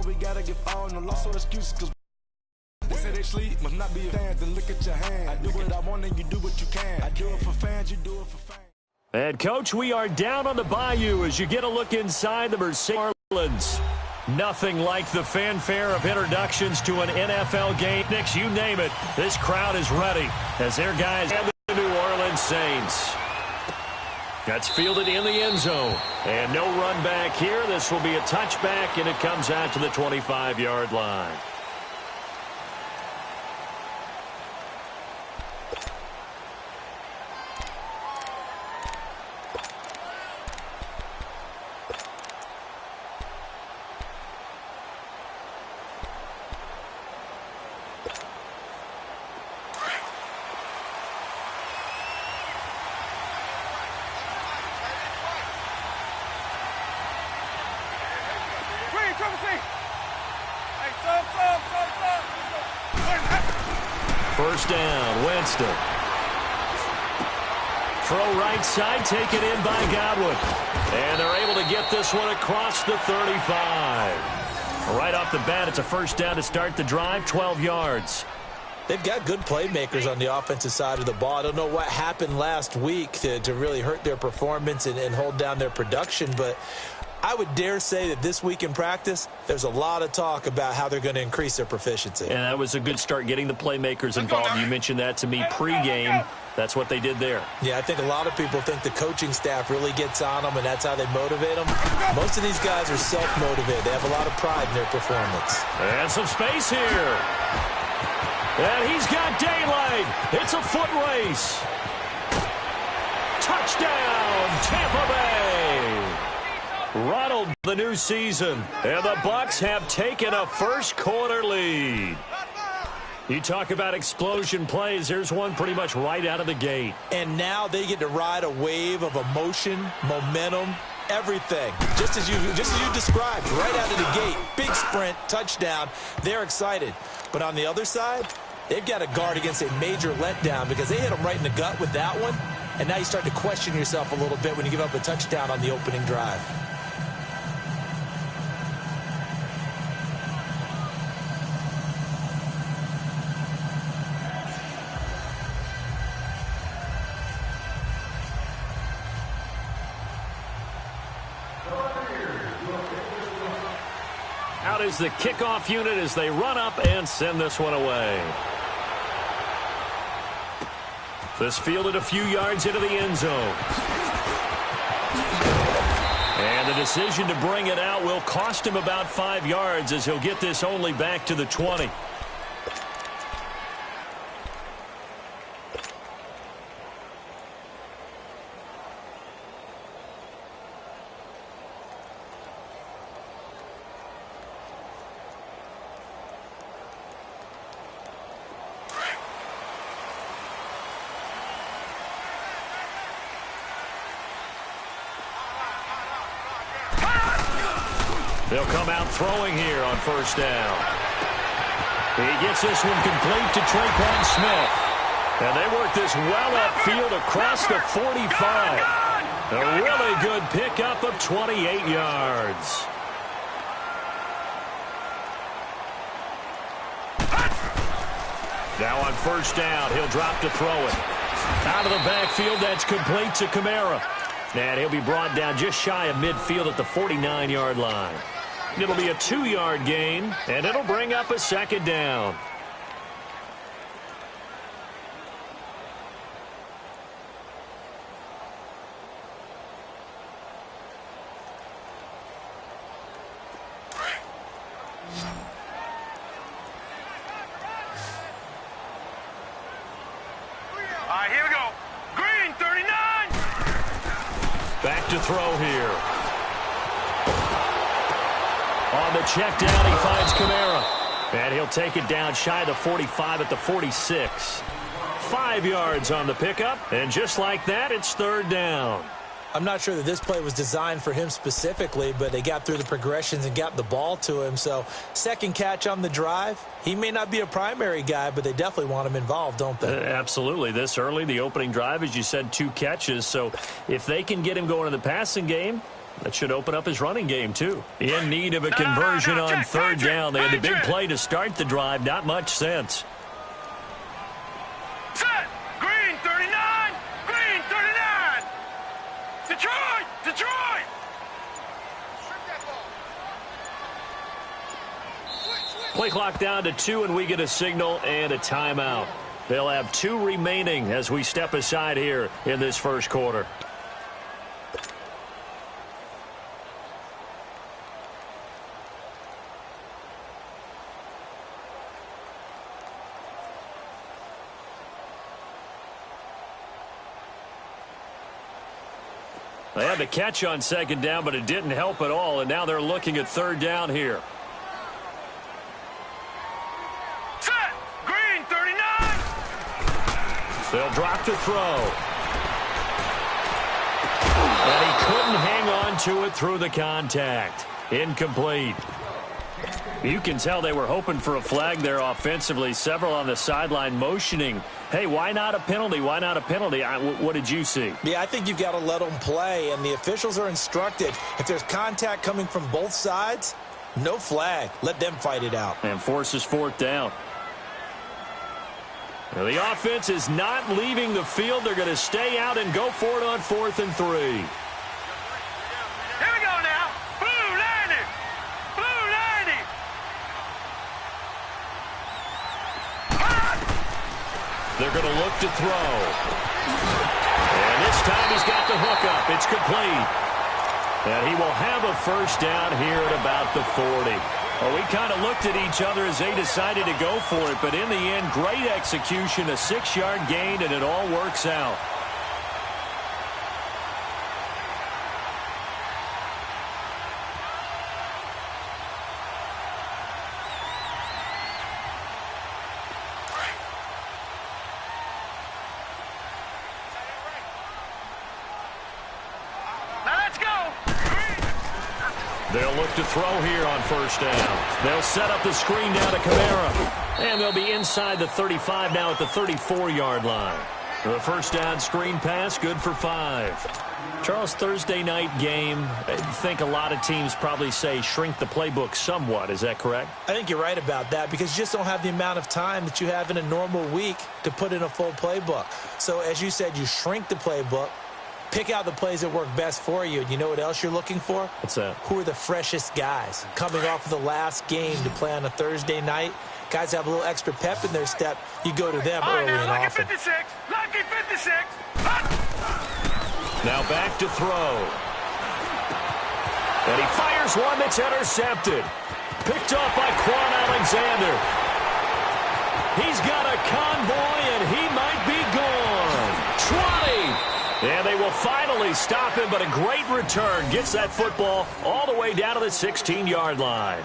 we gotta give all no loss or excuses, cause they say they sleep, must not be a fan, then look at your hand. I do what I want and you do what you can. I do it for fans, you do it for fans. And, Coach, we are down on the bayou as you get a look inside the Mercedes Orleans. Nothing like the fanfare of introductions to an NFL game. Knicks, you name it, this crowd is ready as their guys have the New Orleans Saints. That's fielded in the end zone. And no run back here. This will be a touchback, and it comes out to the 25-yard line. First down, Winston. Throw right side, taken in by Godwin. And they're able to get this one across the 35. Right off the bat, it's a first down to start the drive, 12 yards. They've got good playmakers on the offensive side of the ball. I don't know what happened last week to really hurt their performance and hold down their production, but I would dare say that this week in practice, there's a lot of talk about how they're going to increase their proficiency. And that was a good start, getting the playmakers involved. You mentioned that to me pregame. That's what they did there. Yeah, I think a lot of people think the coaching staff really gets on them, and that's how they motivate them. Most of these guys are self-motivated. They have a lot of pride in their performance. And some space here. And he's got daylight. It's a foot race. Touchdown, Tampa Bay. Ronald, the new season, and the Bucs have taken a first-quarter lead. You talk about explosion plays. Here's one pretty much right out of the gate. And now they get to ride a wave of emotion, momentum, everything. Just as you described, right out of the gate. Big sprint, touchdown. They're excited. But on the other side, they've got to guard against a major letdown because they hit them right in the gut with that one. And now you start to question yourself a little bit when you give up a touchdown on the opening drive. Out is the kickoff unit as they run up and send this one away. This fielded a few yards into the end zone. And the decision to bring it out will cost him about 5 yards as he'll get this only back to the 20. They'll come out throwing here on first down. He gets this one complete to Traquan Smith. And they work this well upfield across the 45. A really good pickup of 28 yards. Now on first down, he'll drop to throw it. Out of the backfield, that's complete to Kamara. And he'll be brought down just shy of midfield at the 49-yard line. It'll be a 2-yard gain, and it'll bring up a second down. All right, here we go. Green, 39. Back to throw here. On the check down, he finds Kamara. And he'll take it down shy of the 45 at the 46. 5 yards on the pickup, and just like that, it's third down. I'm not sure that this play was designed for him specifically, but they got through the progressions and got the ball to him. So second catch on the drive. He may not be a primary guy, but they definitely want him involved, don't they? Absolutely. This early, the opening drive, as you said, 2 catches. So if they can get him going in the passing game, That should open up his running game, too. In need of a conversion on third down. They had the big play to start the drive. Not much sense. Set. Green 39. Green 39. Detroit. Detroit. Play clock down to 2, and we get a signal and a timeout. They'll have 2 remaining as we step aside here in this first quarter. They had the catch on second down, but it didn't help at all, and now they're looking at third down here. Set. Green 39. They'll drop to throw. And he couldn't hang on to it through the contact. Incomplete. You can tell they were hoping for a flag there offensively. Several on the sideline motioning, hey, why not a penalty? Why not a penalty? What did you see? Yeah, I think you've got to let them play, and the officials are instructed. If there's contact coming from both sides, no flag. Let them fight it out. And forces fourth down. Now, the offense is not leaving the field. They're going to stay out and go for it on 4th and 3. Here we go now. Blue 90. Blue 90. They're going to look to throw. And this time he's got the hook up. It's complete. And he will have a first down here at about the 40. Well, we kind of looked at each other as they decided to go for it. But in the end, great execution, a 6-yard gain, and it all works out. They'll look to throw here on first down. They'll set up the screen down to Kamara. And they'll be inside the 35 now at the 34-yard line. The first down screen pass, good for 5. Charles, Thursday night game, I think a lot of teams probably say shrink the playbook somewhat. Is that correct? I think you're right about that because you just don't have the amount of time that you have in a normal week to put in a full playbook. So, as you said, you shrink the playbook. Pick out the plays that work best for you. And you know what else you're looking for? What's that? Who are the freshest guys coming off of the last game to play on a Thursday night? Guys have a little extra pep in their step. You go to them early and often. Lucky 56. Lucky 56. Now back to throw. And he fires one that's intercepted. Picked off by Quan Alexander. He's got a convoy, and he might be gone. 20. And they will finally stop him, but a great return. Gets that football all the way down to the 16-yard line.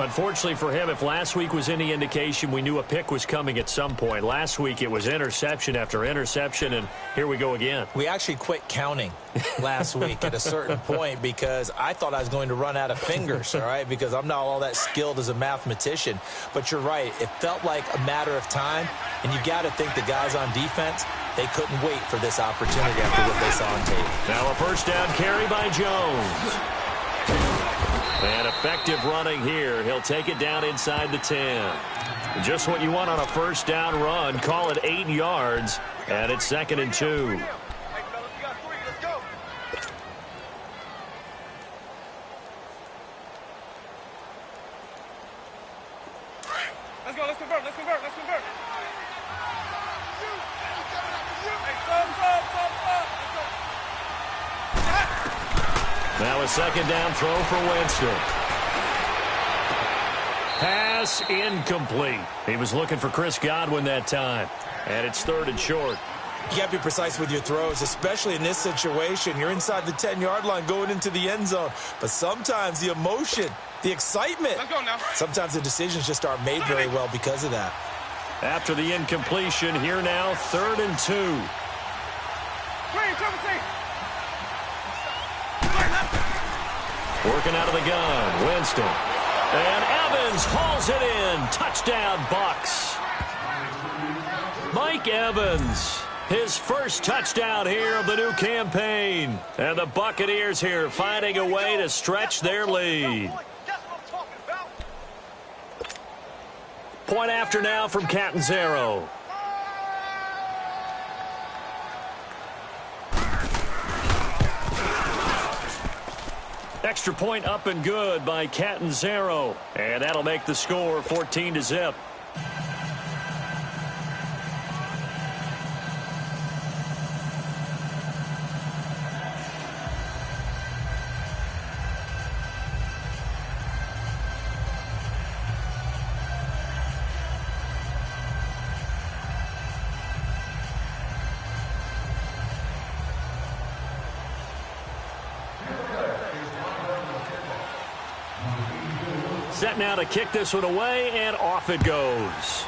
Unfortunately for him, if last week was any indication, we knew a pick was coming at some point. Last week it was interception after interception, and here we go again. We actually quit counting last week at a certain point because I thought I was going to run out of fingers, all right, because I'm not all that skilled as a mathematician. But you're right. It felt like a matter of time, and you got to think the guys on defense, they couldn't wait for this opportunity after what they saw on tape. Now a first down carry by Jones. And effective running here. He'll take it down inside the 10. Just what you want on a first down run. Call it 8 yards. And it's 2nd and 2. Let's go. Let's convert. Let's convert. Let's convert. Now a 2nd down throw for Winston. Pass incomplete. He was looking for Chris Godwin that time. And it's 3rd and short. You got to be precise with your throws, especially in this situation. You're inside the 10-yard line going into the end zone. But sometimes the emotion, the excitement, let's go now. Sometimes the decisions just aren't made very well because of that. After the incompletion, here now, 3rd and 2. Working out of the gun, Winston. And Evans hauls it in. Touchdown, Bucks. Mike Evans, his first touchdown here of the new campaign. And the Buccaneers here finding a way to stretch their lead. Point after now from Catanzaro. Extra point up and good by Catanzaro. And that'll make the score 14-0. Set now to kick this one away, and off it goes.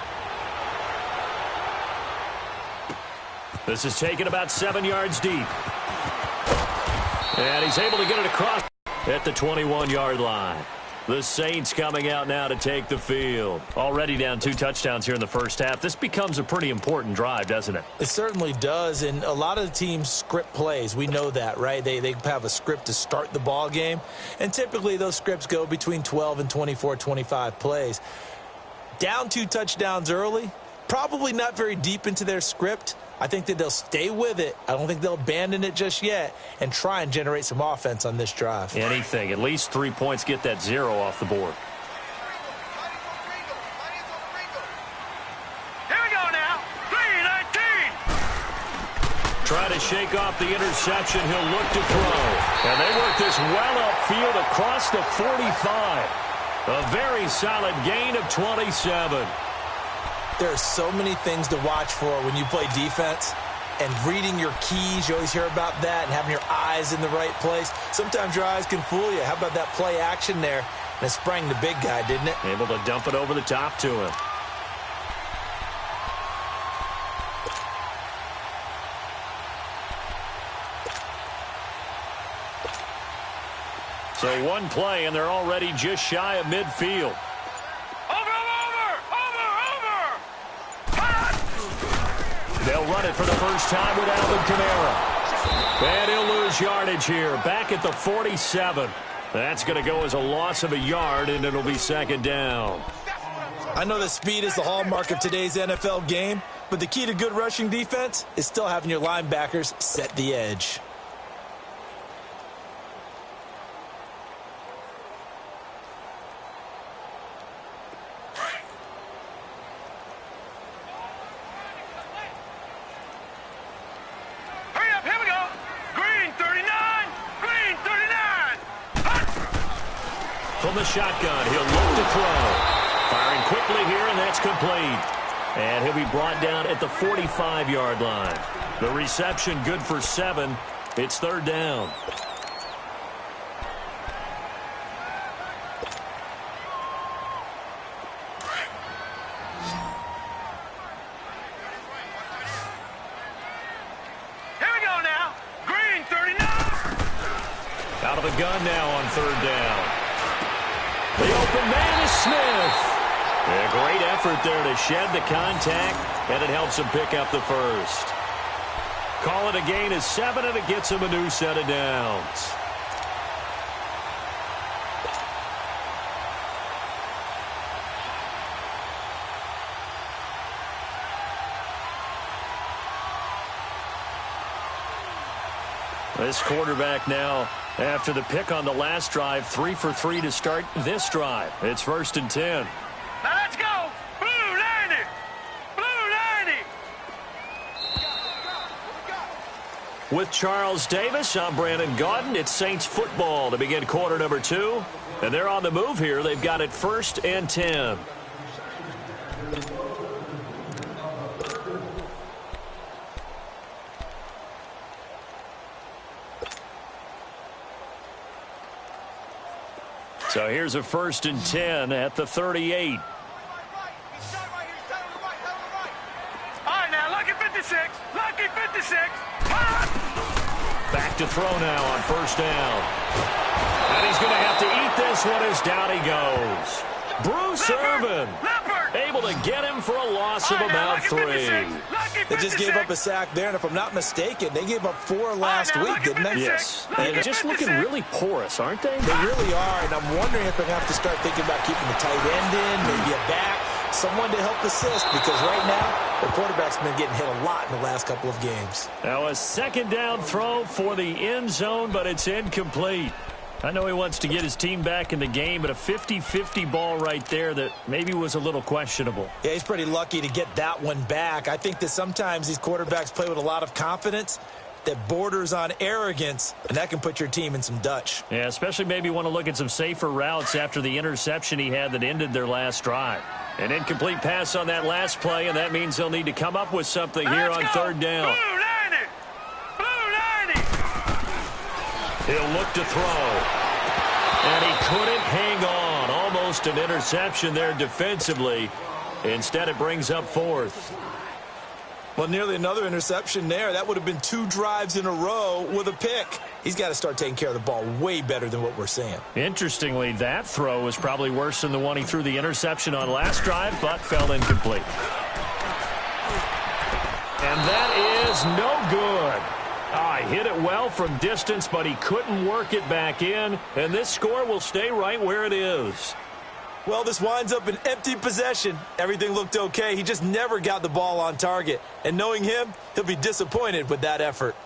This is taken about 7 yards deep. And he's able to get it across at the 21-yard line. The Saints coming out now to take the field. Already down 2 touchdowns here in the first half. This becomes a pretty important drive, doesn't it? It certainly does, and a lot of the teams script plays. We know that, right? They have a script to start the ball game, and typically those scripts go between 12 and 24, 25 plays. Down 2 touchdowns early, probably not very deep into their script. I think that they'll stay with it. I don't think they'll abandon it just yet and try and generate some offense on this drive. Anything. At least 3 points, get that 0 off the board. Here we go now. 3-19. Try to shake off the interception. He'll look to throw. And they work this well upfield across the 45. A very solid gain of 27. There are so many things to watch for when you play defense, and reading your keys, you always hear about that, and having your eyes in the right place. Sometimes your eyes can fool you. How about that play action there? And it sprang the big guy, didn't it? Able to dump it over the top to him. So one play, and they're already just shy of midfield. They'll run it for the first time with Alvin Kamara. And he'll lose yardage here, back at the 47. That's going to go as a loss of a yard, and it'll be second down. I know that speed is the hallmark of today's NFL game, but the key to good rushing defense is still having your linebackers set the edge. From the shotgun, he'll look to throw. Firing quickly here, and that's complete. And he'll be brought down at the 45-yard line. The reception good for 7. It's third down. Here we go now. Green 39. Out of the gun now on third down. The open man is Smith. A great effort there to shed the contact, and it helps him pick up the first. Call it a gain of 7, and it gets him a new set of downs. This quarterback now, after the pick on the last drive, 3 for 3 to start this drive. It's 1st and 10. Now let's go. Blue 90. Blue 90. With Charles Davis, I'm Brandon Gaudin. It's Saints football to begin quarter number 2. And they're on the move here. They've got it 1st and 10. So here's a 1st and 10 at the 38. All right, now, lucky 56. Lucky 56. Back to throw now on 1st down. And he's going to have to eat this one as down he goes. Bruce Irvin able to get him for a loss of about 3. They just gave up a sack there, and if I'm not mistaken, they gave up 4 last week, didn't they? Yes. They're just looking really porous, aren't they? They really are, and I'm wondering if they're going to have to start thinking about keeping the tight end in, maybe a back, someone to help assist, because right now, the quarterback's been getting hit a lot in the last couple of games. Now a second down throw for the end zone, but it's incomplete. I know he wants to get his team back in the game, but a 50-50 ball right there that maybe was a little questionable. Yeah, he's pretty lucky to get that one back. I think that sometimes these quarterbacks play with a lot of confidence that borders on arrogance, and that can put your team in some Dutch. Yeah, especially maybe want to look at some safer routes after the interception he had that ended their last drive. An incomplete pass on that last play, and that means they'll need to come up with something here on third down. He'll look to throw. And he couldn't hang on. Almost an interception there defensively. Instead, it brings up 4th. Well, nearly another interception there. That would have been 2 drives in a row with a pick. He's got to start taking care of the ball way better than what we're seeing. Interestingly, that throw was probably worse than the one he threw the interception on last drive, but fell incomplete. And that is no good. He hit it well from distance, but he couldn't work it back in, and this score will stay right where it is. Well, this winds up an empty possession. Everything looked okay. He just never got the ball on target. And knowing him, he'll be disappointed with that effort.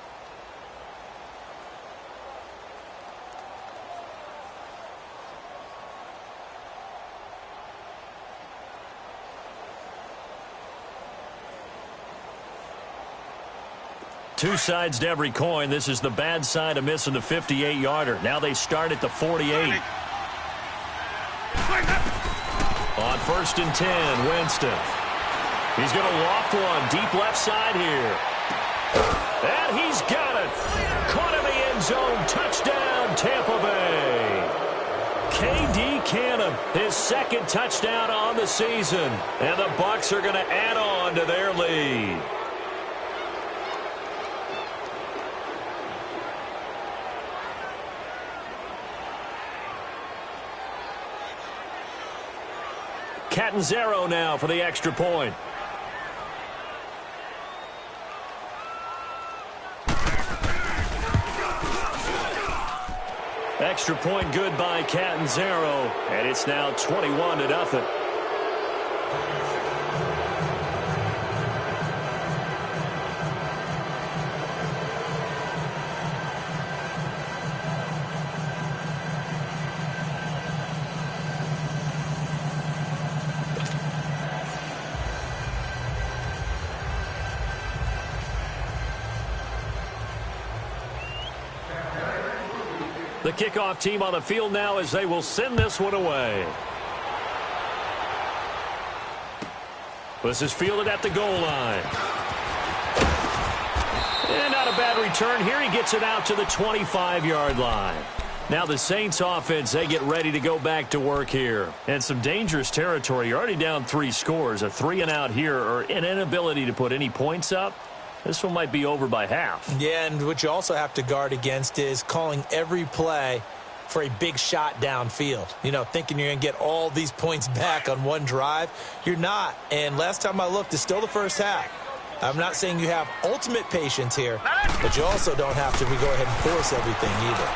Two sides to every coin. This is the bad side of missing the 58-yarder. Now they start at the 48. On 1st and 10, Winston. He's going to loft one deep left side here. And he's got it. Caught in the end zone. Touchdown, Tampa Bay. K.D. Cannon, his 2nd touchdown on the season. And the Bucs are going to add on to their lead. Catanzaro now for the extra point. Extra point good by Catanzaro, and it's now 21-0. The kickoff team on the field now as they will send this one away. This is fielded at the goal line. And not a bad return here. He gets it out to the 25-yard line. Now the Saints offense, they get ready to go back to work here. And some dangerous territory. You're already down 3 scores. A 3-and-out here or an inability to put any points up. This one might be over by half. Yeah, and what you also have to guard against is calling every play for a big shot downfield. You know, thinking you're going to get all these points back on one drive. You're not. And last time I looked, it's still the first half. I'm not saying you have ultimate patience here, but you also don't have to go ahead and force everything either.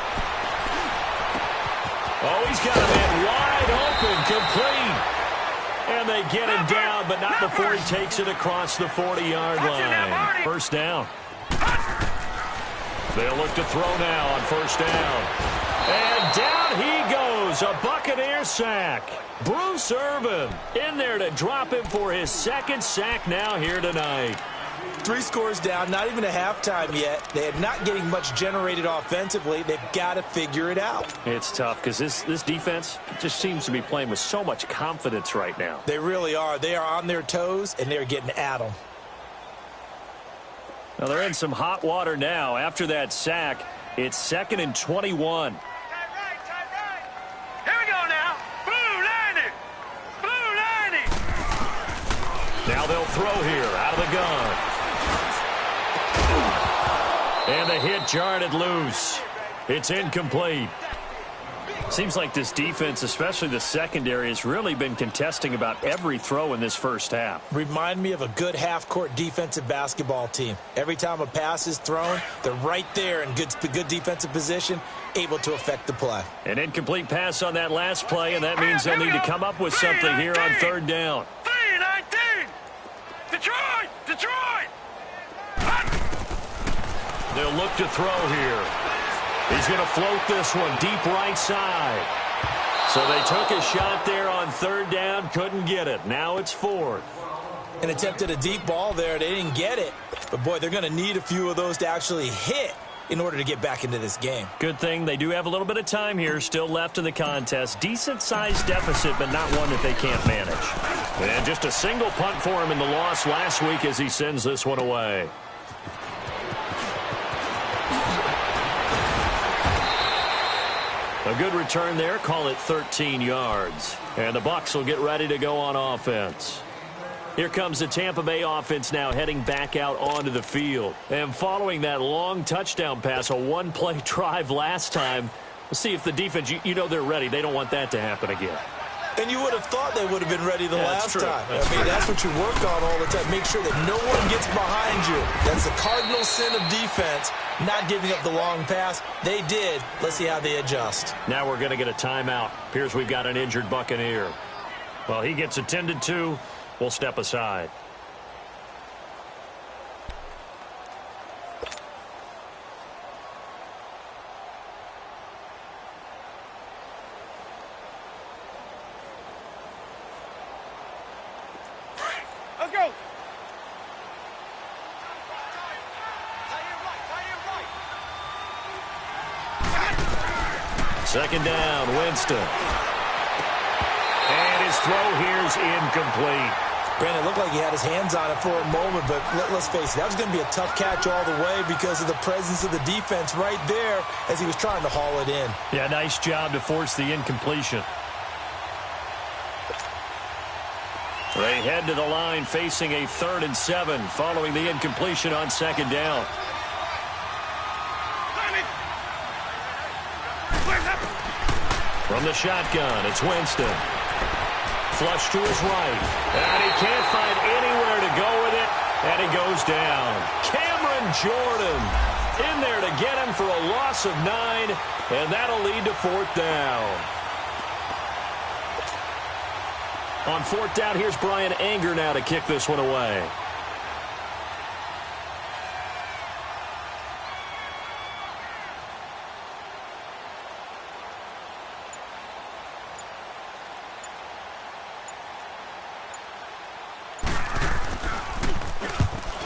Oh, he's got a man wide open, complete. And they get him down, but not before he takes it across the 40-yard line. First down. They'll look to throw now on first down. And down he goes, a Buccaneer sack. Bruce Irvin in there to drop him for his 2nd sack now here tonight. 3 scores down, not even a halftime yet. They are not getting much generated offensively. They've got to figure it out. It's tough because this defense just seems to be playing with so much confidence right now. They really are. They are on their toes, and they're getting at them. Now they're in some hot water now. After that sack, it's 2nd and 21. Here we go now. Blue landing. Blue landing. Now they'll throw here out of the gun. And the hit jarred it loose. It's incomplete. Seems like this defense, especially the secondary, has really been contesting about every throw in this first half. Remind me of a good half-court defensive basketball team. Every time a pass is thrown, they're right there in good defensive position, able to affect the play. An incomplete pass on that last play, and that means they'll need to come up with something here on third down. 3-19! Detroit! Detroit! They'll look to throw here. He's going to float this one deep right side. So they took a shot there on third down, couldn't get it. Now it's fourth. An attempt at a deep ball there. They didn't get it. But, boy, they're going to need a few of those to actually hit in order to get back into this game. Good thing they do have a little bit of time here still left in the contest. Decent-sized deficit, but not one that they can't manage. And just a single punt for him in the loss last week as he sends this one away. A good return there, call it 13 yards. And the Bucs will get ready to go on offense. Here comes the Tampa Bay offense now heading back out onto the field. And following that long touchdown pass, a one-play drive last time, we'll see if the defense, you know they're ready. They don't want that to happen again. And you would have thought they would have been ready the last time. That's what you work on all the time. Make sure that no one gets behind you. That's the cardinal sin of defense, not giving up the long pass. They did. Let's see how they adjust. Now we're going to get a timeout. Appears we've got an injured Buccaneer. Well, he gets attended to. We'll step aside. Let's go! Second down, Winston. And his throw here's incomplete. Brandon, it looked like he had his hands on it for a moment, but let's face it, that was going to be a tough catch all the way because of the presence of the defense right there as he was trying to haul it in. Yeah, nice job to force the incompletion. They head to the line facing a 3rd and 7 following the incompletion on second down. From the shotgun, it's Winston. Flush to his right. And he can't find anywhere to go with it. And he goes down. Cameron Jordan in there to get him for a loss of 9. And that'll lead to 4th down. On 4th down, here's Brian Anger now to kick this one away.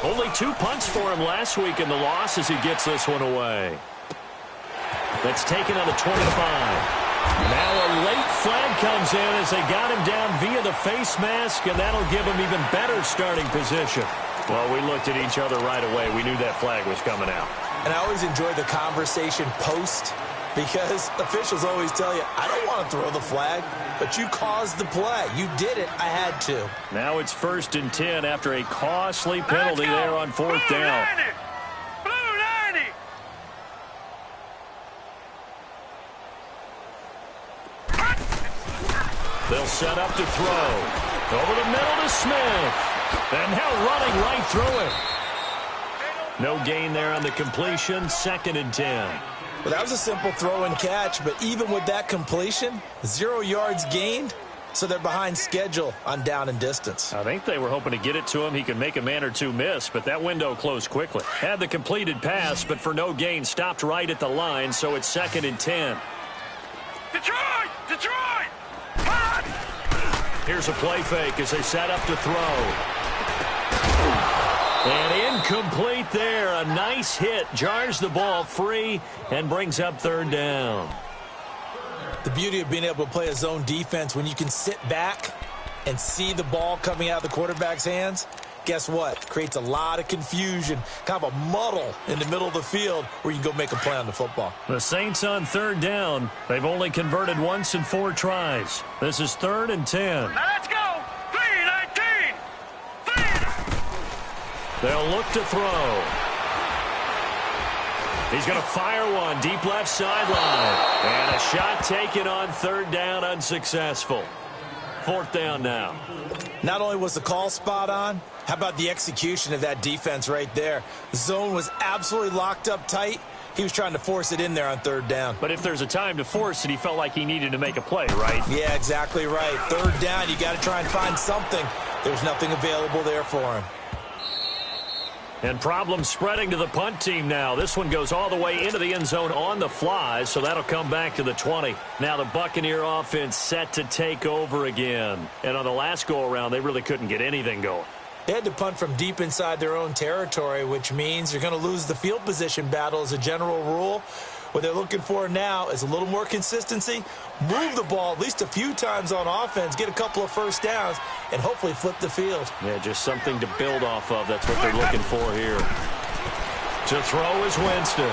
Only 2 punts for him last week in the loss as he gets this one away. That's taken on the 25. Now a late flag comes in as they got him down via the face mask, and that'll give him even better starting position. Well, we looked at each other right away. We knew that flag was coming out. And I always enjoy the conversation post because officials always tell you, I don't want to throw the flag, but you caused the play. You did it. I had to. Now it's 1st and 10 after a costly penalty there on 4th down. They'll set up to throw. Over the middle to Smith. And now running right through it. No gain there on the completion. 2nd and 10. Well, that was a simple throw and catch, but even with that completion, 0 yards gained, so they're behind schedule on down and distance. I think they were hoping to get it to him. He could make a man or two miss, but that window closed quickly. Had the completed pass, but for no gain, stopped right at the line, so it's 2nd and 10. Detroit! Detroit! Here's a play fake as they set up to throw. And incomplete there. A nice hit. Jars the ball free and brings up 3rd down. The beauty of being able to play a zone defense when you can sit back and see the ball coming out of the quarterback's hands, guess what? Creates a lot of confusion, kind of a muddle in the middle of the field where you can go make a play on the football. The Saints on 3rd down. They've only converted once in 4 tries. This is 3rd and 10. Now let's go! 3-19! They'll look to throw. He's going to fire one deep left sideline. And a shot taken on third down, unsuccessful. Fourth down now. Not only was the call spot on, how about the execution of that defense right there? The zone was absolutely locked up tight. He was trying to force it in there on third down. But if there's a time to force it, he felt like he needed to make a play, right? Yeah, exactly right. Third down, you got to try and find something. There's nothing available there for him. And problems spreading to the punt team now. This one goes all the way into the end zone on the fly, so that'll come back to the 20. Now the Buccaneer offense set to take over again. And on the last go-around, they really couldn't get anything going. They had to punt from deep inside their own territory, which means you're going to lose the field position battle as a general rule. What they're looking for now is a little more consistency, move the ball at least a few times on offense, get a couple of first downs, and hopefully flip the field. Yeah, just something to build off of. That's what they're looking for here. To throw is Winston.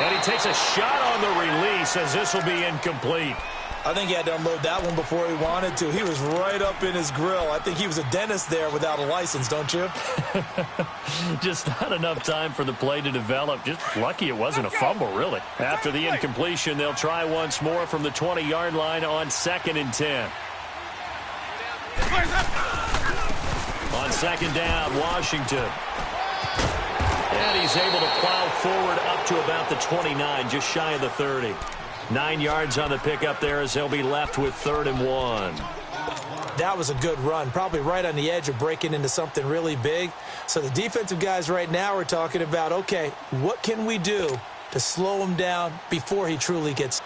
And he takes a shot on the release as this will be incomplete. I think he had to unload that one before he wanted to. He was right up in his grill. I think he was a dentist there without a license, don't you? Just not enough time for the play to develop. Just lucky it wasn't a fumble, really. After the incompletion, they'll try once more from the 20-yard line on 2nd and 10. On second down, Washington. And he's able to plow forward up to about the 29, just shy of the 30. 9 yards on the pickup there as they'll be left with 3rd and 1. That was a good run, probably right on the edge of breaking into something really big. So the defensive guys right now are talking about, okay, what can we do to slow him down before he truly gets...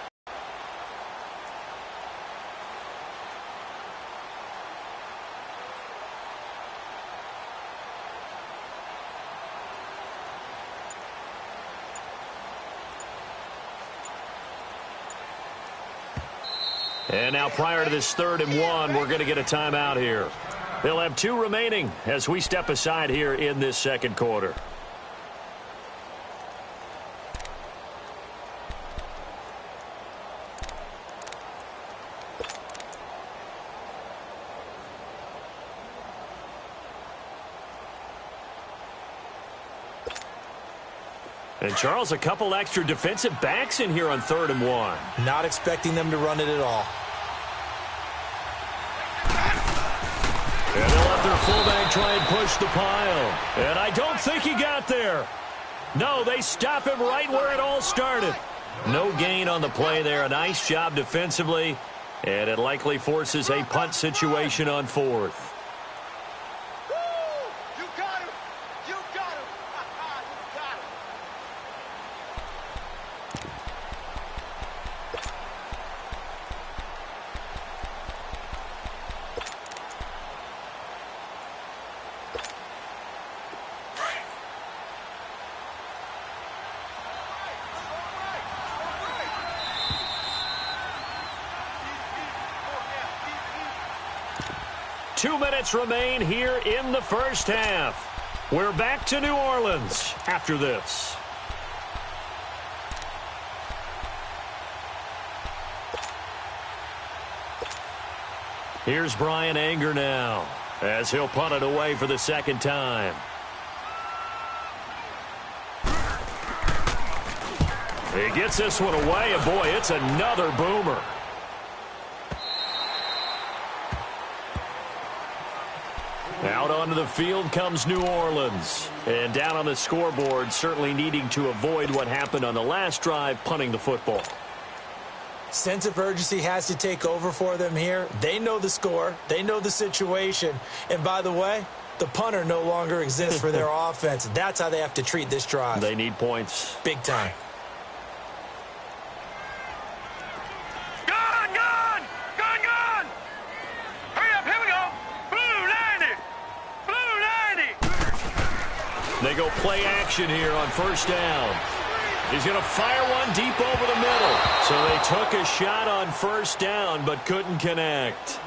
And now prior to this 3rd and 1, we're going to get a timeout here. They'll have 2 remaining as we step aside here in this second quarter. And, Charles, a couple extra defensive backs in here on 3rd and 1. Not expecting them to run it at all. And they'll let their fullback try and push the pile. And I don't think he got there. No, they stop him right where it all started. No gain on the play there. A nice job defensively. And it likely forces a punt situation on 4th. Two minutes remain here in the first half. We're back to New Orleans after this. Here's Brian Anger now as he'll punt it away for the second time. He gets this one away, and boy, it's another boomer. Out onto the field comes New Orleans. And down on the scoreboard, certainly needing to avoid what happened on the last drive, punting the football. Sense of urgency has to take over for them here. They know the score. They know the situation. And by the way, the punter no longer exists for their offense. That's how they have to treat this drive. They need points. Big time. They go play action here on first down. He's going to fire one deep over the middle. So they took a shot on first down but couldn't connect.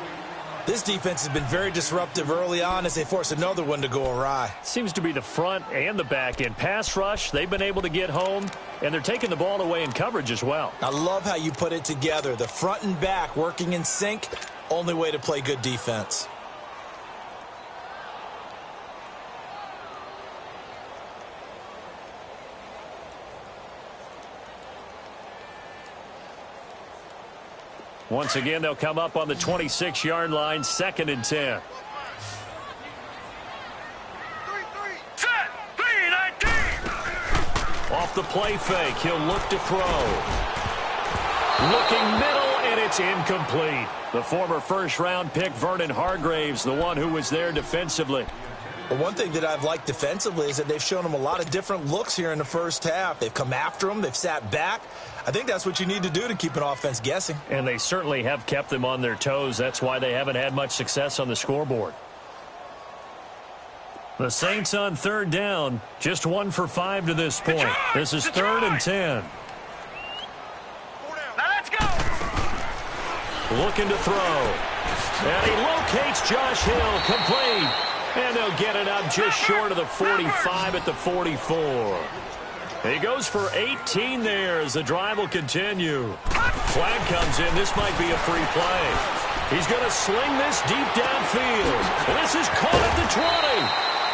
This defense has been very disruptive early on as they force another one to go awry. Seems to be the front and the back end. Pass rush, they've been able to get home, and they're taking the ball away in coverage as well. I love how you put it together. The front and back working in sync, only way to play good defense. Once again, they'll come up on the 26-yard line, 2nd and 10. Off the play fake, he'll look to throw. Looking middle, and it's incomplete. The former first-round pick, Vernon Hargraves, the one who was there defensively. Well, one thing that I've liked defensively is that they've shown him a lot of different looks here in the first half. They've come after him. They've sat back. I think that's what you need to do to keep an offense guessing. And they certainly have kept them on their toes. That's why they haven't had much success on the scoreboard. The Saints on 3rd down, just 1 for 5 to this point. This is 3rd and 10. Now let's go. Looking to throw. And he locates Josh Hill, complete. And they'll get it up just short of the 45 at the 44. He goes for 18 there as the drive will continue. Flag comes in. This might be a free play. He's going to sling this deep downfield. And this is caught at the 20.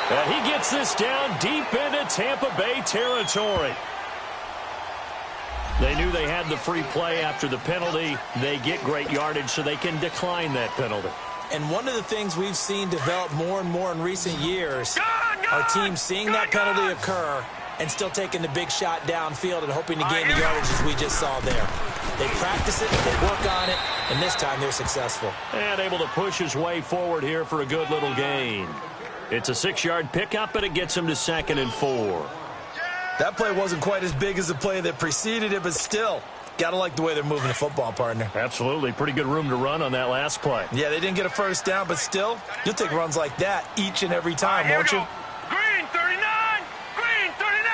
And he gets this down deep into Tampa Bay territory. They knew they had the free play after the penalty. They get great yardage so they can decline that penalty. And one of the things we've seen develop more and more in recent years are teams seeing that penalty occur and still taking the big shot downfield and hoping to gain the yardage as we just saw there. They practice it, they work on it, and this time they're successful. And able to push his way forward here for a good little gain. It's a 6-yard pickup, and it gets him to 2nd and 4. That play wasn't quite as big as the play that preceded it, but still, got to like the way they're moving the football, partner. Absolutely. Pretty good room to run on that last play. Yeah, they didn't get a first down, but still, you'll take runs like that each and every time, won't you? Green 39. Green 39.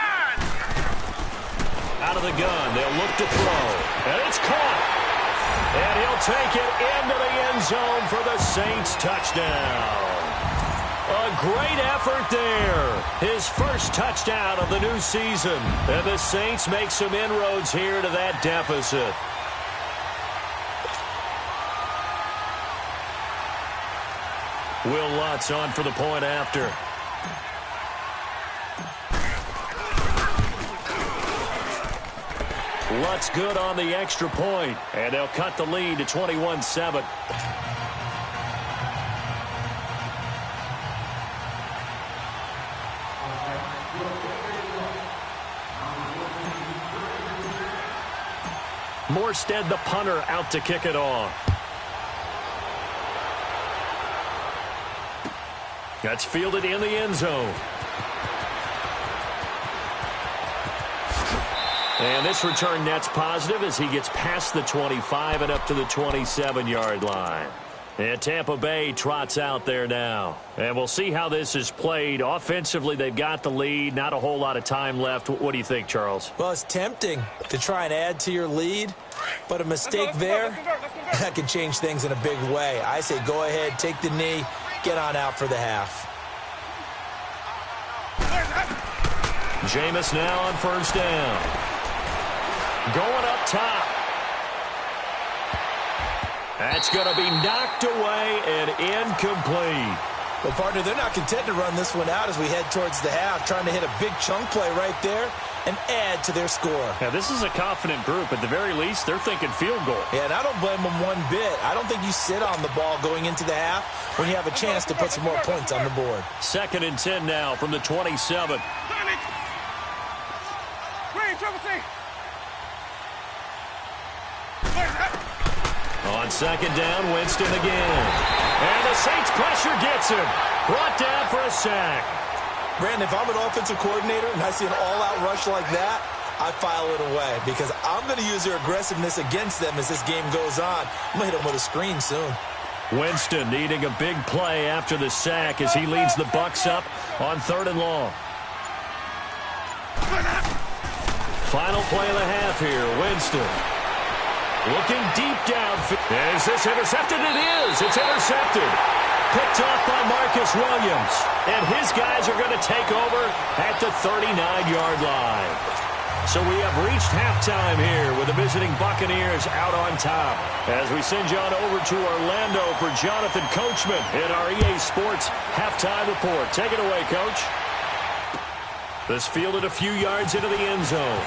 Out of the gun, they'll look to throw. And it's caught. And he'll take it into the end zone for the Saints touchdown. A great effort there. His first touchdown of the new season. And the Saints make some inroads here to that deficit. Will Lutz on for the point after. Lutz good on the extra point. And they'll cut the lead to 21-7. Morstead, the punter, out to kick it off. That's fielded in the end zone. And this return net's positive as he gets past the 25 and up to the 27-yard line. And Tampa Bay trots out there now. And we'll see how this is played. Offensively, they've got the lead. Not a whole lot of time left. What do you think, Charles? Well, it's tempting to try and add to your lead, but a mistake there, that can change things in a big way. I say go ahead, take the knee, get on out for the half. Jameis now on first down. Going up top. That's going to be knocked away and incomplete. Well, partner, they're not content to run this one out as we head towards the half, trying to hit a big chunk play right there and add to their score. Now, this is a confident group. At the very least, they're thinking field goal. Yeah, and I don't blame them one bit. I don't think you sit on the ball going into the half when you have a chance to put some more points on the board. 2nd and 10 now from the 27. Green, triple C. On 2nd down, Winston again. And the Saints pressure gets him. Brought down for a sack. Brandon, if I'm an offensive coordinator and I see an all-out rush like that, I file it away because I'm going to use their aggressiveness against them as this game goes on. I'm going to hit them with a screen soon. Winston needing a big play after the sack as he leads the Bucs up on 3rd and long. Final play of the half here, Winston. Looking deep down. Is this intercepted? It is. It's intercepted. Picked off by Marcus Williams. And his guys are going to take over at the 39-yard line. So we have reached halftime here with the visiting Buccaneers out on top. As we send you on over to Orlando for Jonathan Coachman in our EA Sports halftime report. Take it away, Coach. This fielded a few yards into the end zone.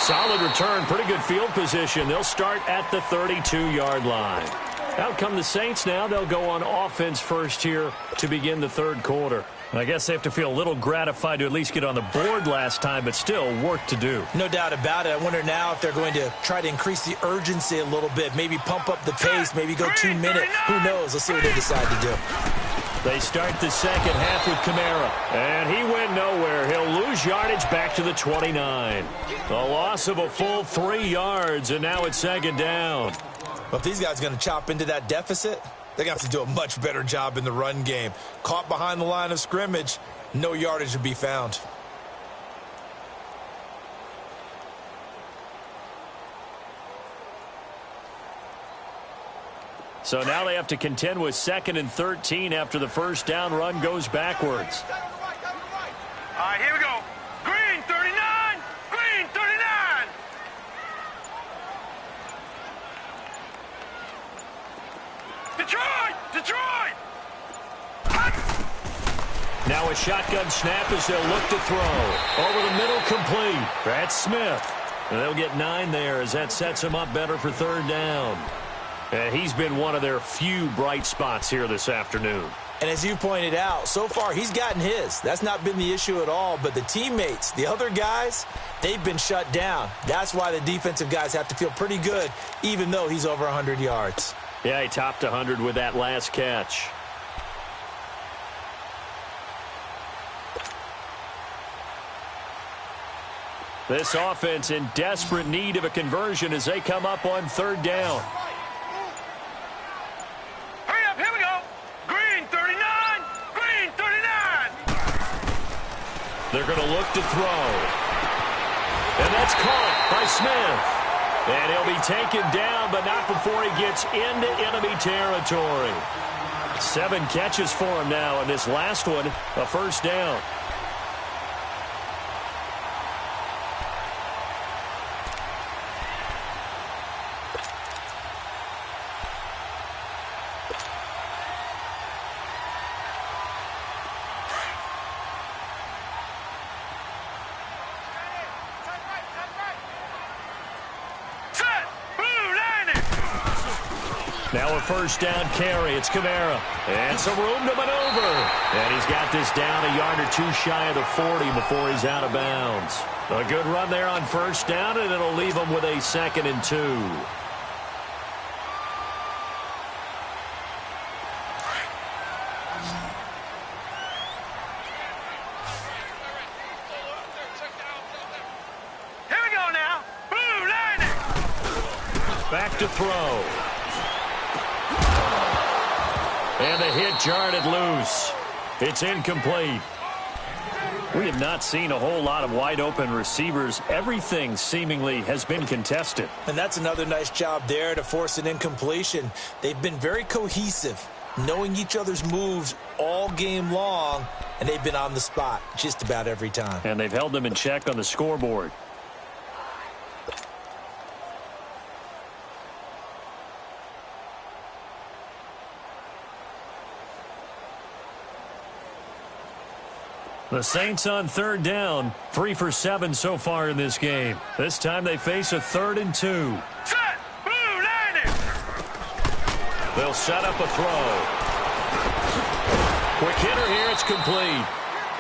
Solid return, pretty good field position. They'll start at the 32-yard line. Out come the Saints now. They'll go on offense first here to begin the third quarter. I guess they have to feel a little gratified to at least get on the board last time, but still work to do. No doubt about it. I wonder now if they're going to try to increase the urgency a little bit, maybe pump up the pace, maybe go 2 minutes. Who knows? Let's see what they decide to do. They start the second half with Kamara, and he went nowhere. He'll lose yardage back to the 29. A loss of a full 3 yards, and now it's second down. Well, if these guys are going to chop into that deficit, they're going to have to do a much better job in the run game. Caught behind the line of scrimmage, no yardage to be found. So now they have to contend with 2nd and 13 after the first down run goes backwards. All right, here we go. Green, 39. Green, 39. Detroit! Detroit! Now a shotgun snap as they'll look to throw. Over the middle, complete. That's Smith. And they'll get 9 there as that sets them up better for third down. He's been one of their few bright spots here this afternoon. And as you pointed out, so far he's gotten his. That's not been the issue at all. But the teammates, the other guys, they've been shut down. That's why the defensive guys have to feel pretty good, even though he's over 100 yards. Yeah, he topped 100 with that last catch. This offense in desperate need of a conversion as they come up on third down. Hurry up, here we go. Green, 39. Green, 39. They're going to look to throw. And that's caught by Smith. And he'll be taken down, but not before he gets into enemy territory. 7 catches for him now, and this last one, a first down. Now a first down carry. It's Kamara. And some room to maneuver. And he's got this down a yard or 2 shy of the 40 before he's out of bounds. A good run there on first down, and it'll leave him with a 2nd and 2. Here we go now. Blue Lightning. Back to throw. And the hit jarred it loose. It's incomplete. We have not seen a whole lot of wide-open receivers. Everything seemingly has been contested. And that's another nice job there to force an incompletion. They've been very cohesive, knowing each other's moves all game long, and they've been on the spot just about every time. And they've held them in check on the scoreboard. The Saints on third down, 3 for 7 so far in this game. This time they face a 3rd and 2. Set. Blue Lightning. They'll set up a throw. Quick hitter here, it's complete.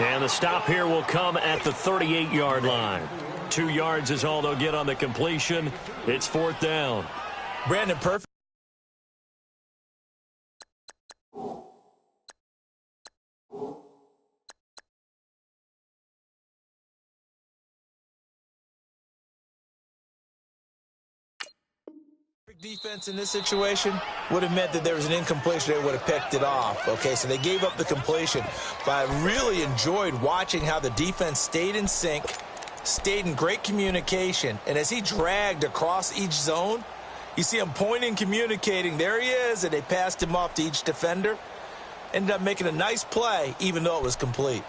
And the stop here will come at the 38-yard line. 2 yards is all they'll get on the completion. It's 4th down. Brandon, perfect. Defense in this situation would have meant that there was an incompletion. They would have picked it off. Okay, so they gave up the completion. But I really enjoyed watching how the defense stayed in sync, stayed in great communication. And as he dragged across each zone, you see him pointing, communicating. There he is, and they passed him off to each defender. Ended up making a nice play, even though it was complete.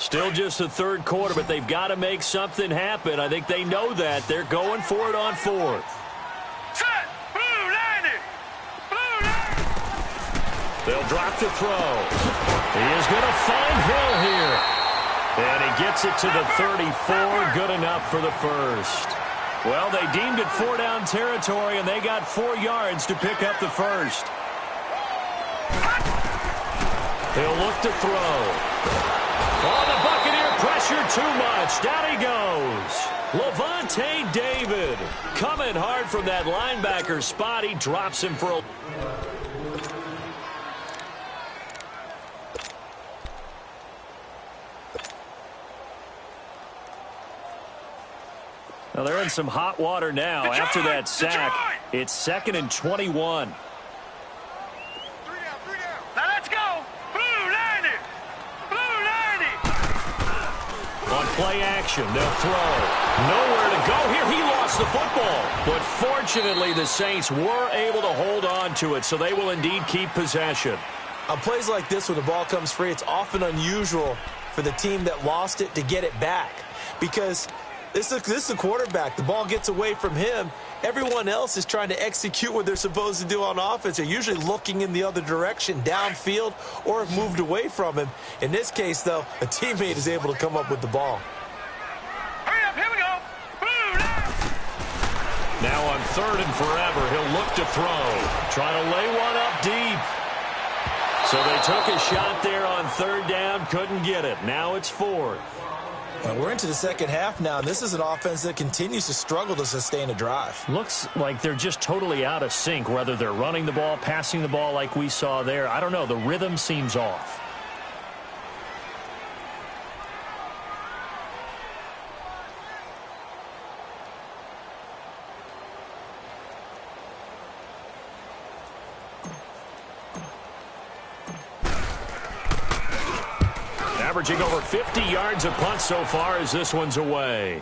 Still just the third quarter, but they've got to make something happen. I think they know that. They're going for it on fourth. Set! Blue 90! Blue 90! They'll drop the throw. He is going to find Hill here. And he gets it to the 34. Good enough for the first. Well, they deemed it 4-down territory, and they got 4 yards to pick up the first. He'll look to throw. Oh, the Buccaneer pressure too much. Down he goes. Levante David coming hard from that linebacker spot. He drops him for a... Well, they're in some hot water now. After that sack, it's 2nd and 21. Now let's go! Blue 90! Blue 90! On play action, they'll throw. Nowhere to go here. He lost the football. But fortunately, the Saints were able to hold on to it, so they will indeed keep possession. On plays like this, when the ball comes free, it's often unusual for the team that lost it to get it back. Because this is the quarterback. The ball gets away from him. Everyone else is trying to execute what they're supposed to do on offense. They're usually looking in the other direction, downfield, or have moved away from him. In this case, though, a teammate is able to come up with the ball. Hurry up, here we go! Blue 90! Now on 3rd and forever, he'll look to throw. Trying to lay one up deep. So they took a shot there on 3rd down, couldn't get it. Now it's 4th. And we're into the second half now, and this is an offense that continues to struggle to sustain a drive. Looks like they're just totally out of sync, whether they're running the ball, passing the ball like we saw there. I don't know. The rhythm seems off. Averaging over 50 yards a punt so far as this one's away.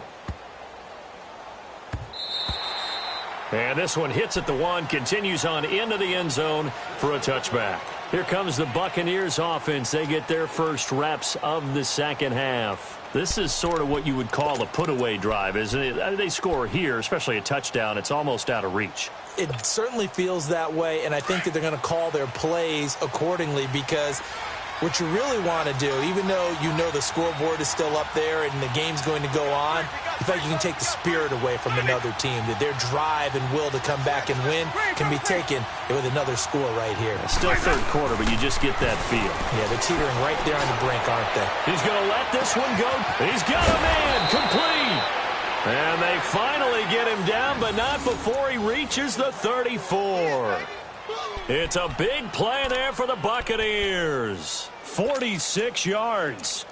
And this one hits at the 1, continues on into the end zone for a touchback. Here comes the Buccaneers offense. They get their first reps of the second half. This is sort of what you would call a put-away drive, isn't it? They score here, especially a touchdown. It's almost out of reach. It certainly feels that way, and I think that they're going to call their plays accordingly, because what you really want to do, even though you know the scoreboard is still up there and the game's going to go on, in fact, you can take the spirit away from another team, that their drive and will to come back and win can be taken with another score right here. Still third quarter, but you just get that feel. Yeah, they're teetering right there on the brink, aren't they? He's going to let this one go. He's got a man, complete. And they finally get him down, but not before he reaches the 34. It's a big play there for the Buccaneers. 46 yards.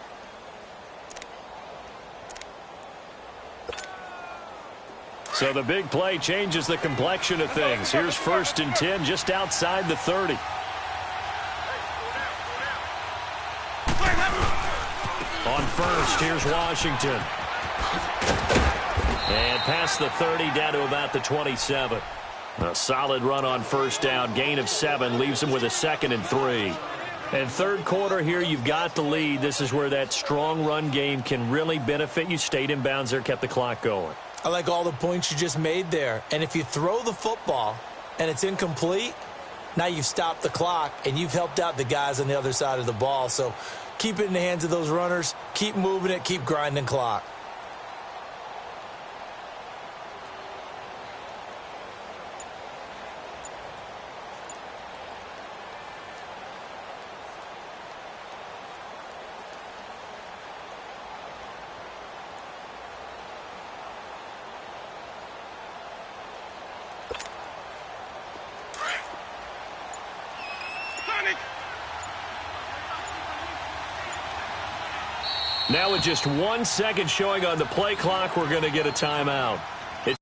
So the big play changes the complexion of things. Here's 1st and 10 just outside the 30. On 1st, here's Washington. And past the 30 down to about the 27. A solid run on 1st down. Gain of 7 leaves him with a 2nd and 3. And third quarter here, you've got the lead. This is where that strong run game can really benefit you. Stayed in bounds there, kept the clock going. I like all the points you just made there. And if you throw the football and it's incomplete, now you've stopped the clock and you've helped out the guys on the other side of the ball. So keep it in the hands of those runners. Keep moving it. Keep grinding clock. Now with just 1 second showing on the play clock, we're going to get a timeout. Let's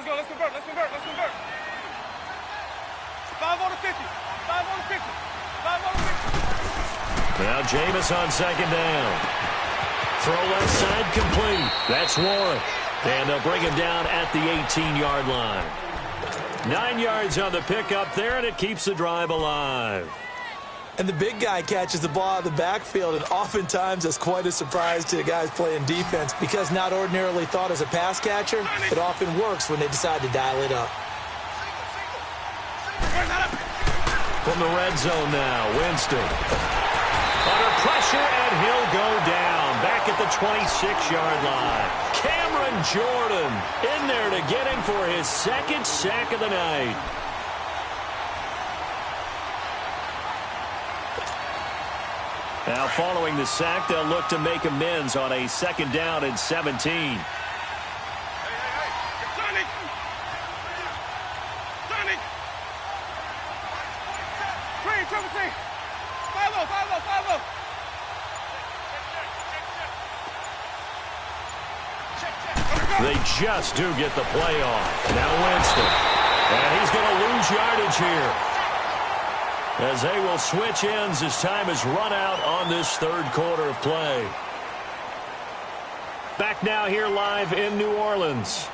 go, let's convert, let's convert, let's convert. 5 on the 50, 5 on the 50, 5 on the 50. Now Jameis on second down. Throw left side complete. That's Warren. And they'll bring him down at the 18-yard line. 9 yards on the pickup there, and it keeps the drive alive. And the big guy catches the ball out of the backfield, and oftentimes it's quite a surprise to the guys playing defense because not ordinarily thought as a pass catcher, it often works when they decide to dial it up. From the red zone now, Winston. Under pressure, and he'll go down. Back at the 26-yard line. Cameron Jordan in there to get him for his second sack of the night. Now, following the sack, they'll look to make amends on a second down and 17. They just do get the play off. Now Winston. And he's going to lose yardage here, as they will switch ends as time is run out on this third quarter of play. Back now here live in New Orleans.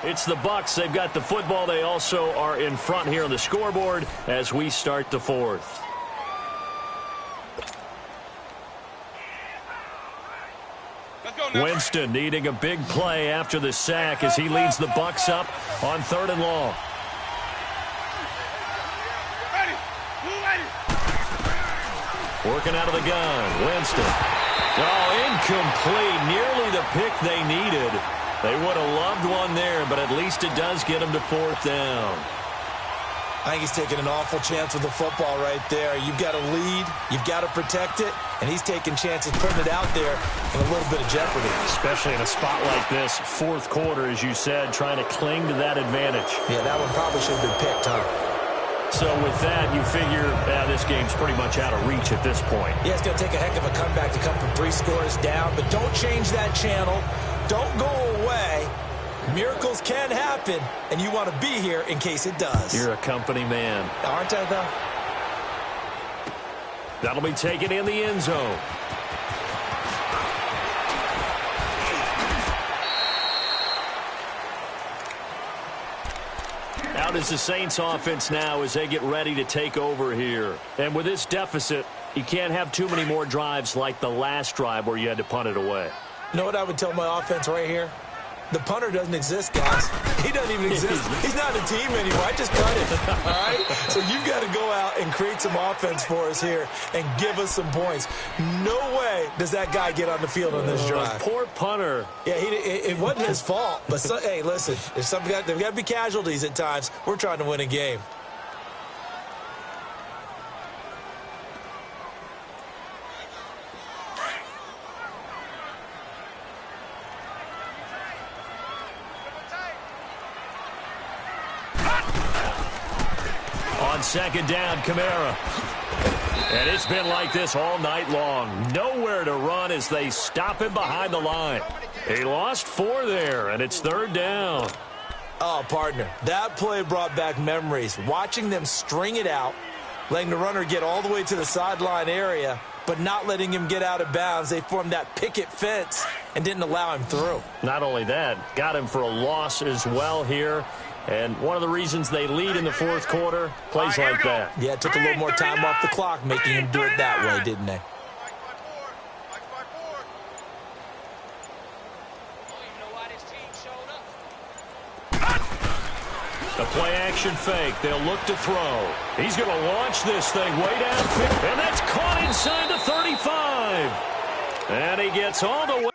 It's the Bucs. They've got the football. They also are in front here on the scoreboard as we start the fourth. Winston needing a big play after the sack as he leads the Bucs up on 3rd and long. Working out of the gun, Winston. Oh, incomplete. Nearly the pick they needed. They would have loved one there, but at least it does get them to 4th down. I think he's taking an awful chance with the football right there. You've got to lead, you've got to protect it, and he's taking chances putting it out there in a little bit of jeopardy. Especially in a spot like this, 4th quarter, as you said, trying to cling to that advantage. Yeah, that one probably should have been picked, huh? So with that, you figure this game's pretty much out of reach at this point. Yeah, it's going to take a heck of a comeback to come from 3 scores down, but don't change that channel. Don't go away. Miracles can happen, and you want to be here in case it does. You're a company man. Aren't I, though? That'll be taken in the end zone. Out is the Saints offense now as they get ready to take over here. And with this deficit, you can't have too many more drives like the last drive where you had to punt it away. You know what I would tell my offense right here? The punter doesn't exist, guys. He doesn't even exist. He's not a team anymore. I just cut it. All right? So you've got to go out and create some offense for us here and give us some points. No way does that guy get on the field on this drive. Poor punter. Yeah, it wasn't his fault. But, hey, listen, there's got to be casualties at times. We're trying to win a game. On second down, Kamara. And it's been like this all night long. Nowhere to run as they stop him behind the line. He lost 4 there, and it's 3rd down. Oh, partner, that play brought back memories. Watching them string it out, letting the runner get all the way to the sideline area, but not letting him get out of bounds. They formed that picket fence and didn't allow him through. Not only that, got him for a loss as well here. And one of the reasons they lead in the 4th quarter, plays like that. Yeah, it took a little more time off the clock, making him do it that way, didn't they? A play-action fake. They'll look to throw. He's going to launch this thing way down. And that's caught inside the 35. And he gets all the way.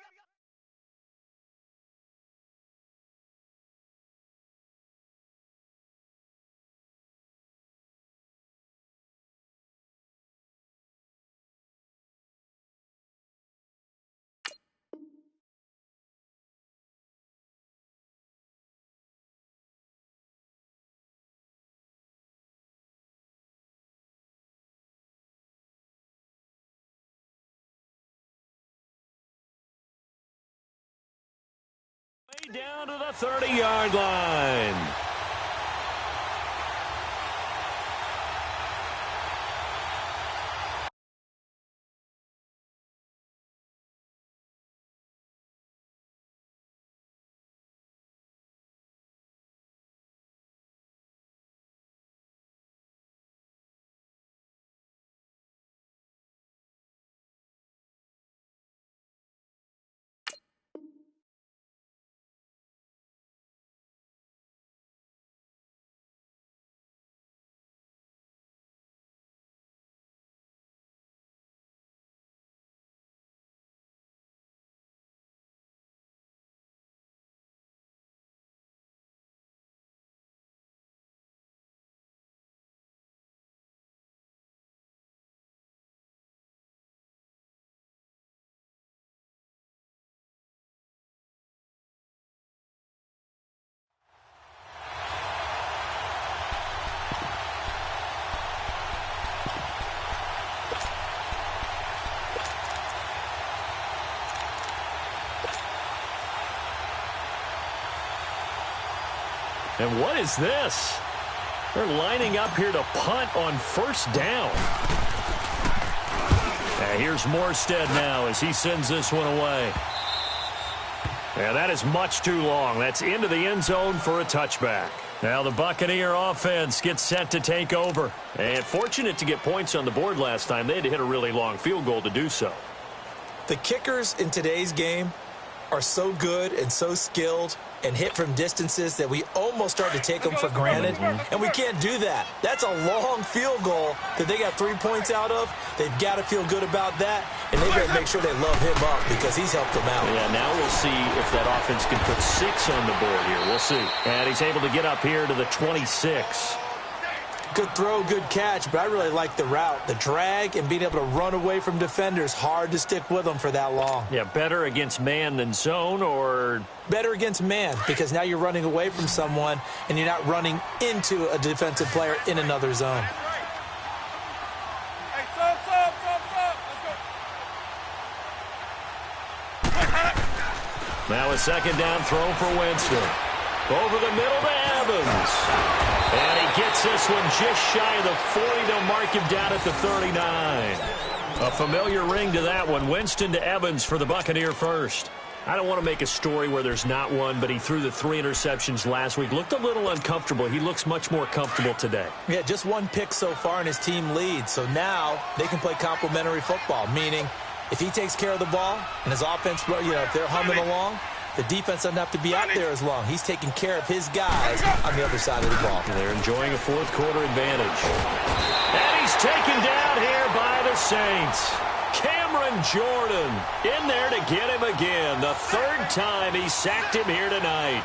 Down to the 30-yard line. And what is this? They're lining up here to punt on first down. And here's Morstead now as he sends this one away. And that is much too long. That's into the end zone for a touchback. Now the Buccaneer offense gets set to take over. And fortunate to get points on the board last time. They had to hit a really long field goal to do so. The kickers in today's game are so good and so skilled and hit from distances that we almost start to take them for granted, and we can't do that. That's a long field goal that they got 3 points out of. They've got to feel good about that, and they better make sure they love him up because he's helped them out. Yeah, now we'll see if that offense can put 6 on the board here. We'll see. And he's able to get up here to the 26. Good throw, good catch, but I really like the route. The drag and being able to run away from defenders, hard to stick with them for that long. Yeah, better against man than zone, or? Better against man, because now you're running away from someone and you're not running into a defensive player in another zone. Hey, stop. Let's go. Now a second down throw for Winston. Over the middle to Evans. And he gets this one just shy of the 40. They'll mark him down at the 39. A familiar ring to that one. Winston to Evans for the Buccaneer first. I don't want to make a story where there's not one, but he threw the 3 interceptions last week. Looked a little uncomfortable. He looks much more comfortable today. Yeah, just 1 pick so far and his team leads. So now they can play complementary football, meaning if he takes care of the ball and his offense, if they're humming along, the defense doesn't have to be out there as long. He's taking care of his guys on the other side of the ball. And they're enjoying a fourth quarter advantage. And he's taken down here by the Saints. Cameron Jordan in there to get him again. The 3rd time he sacked him here tonight.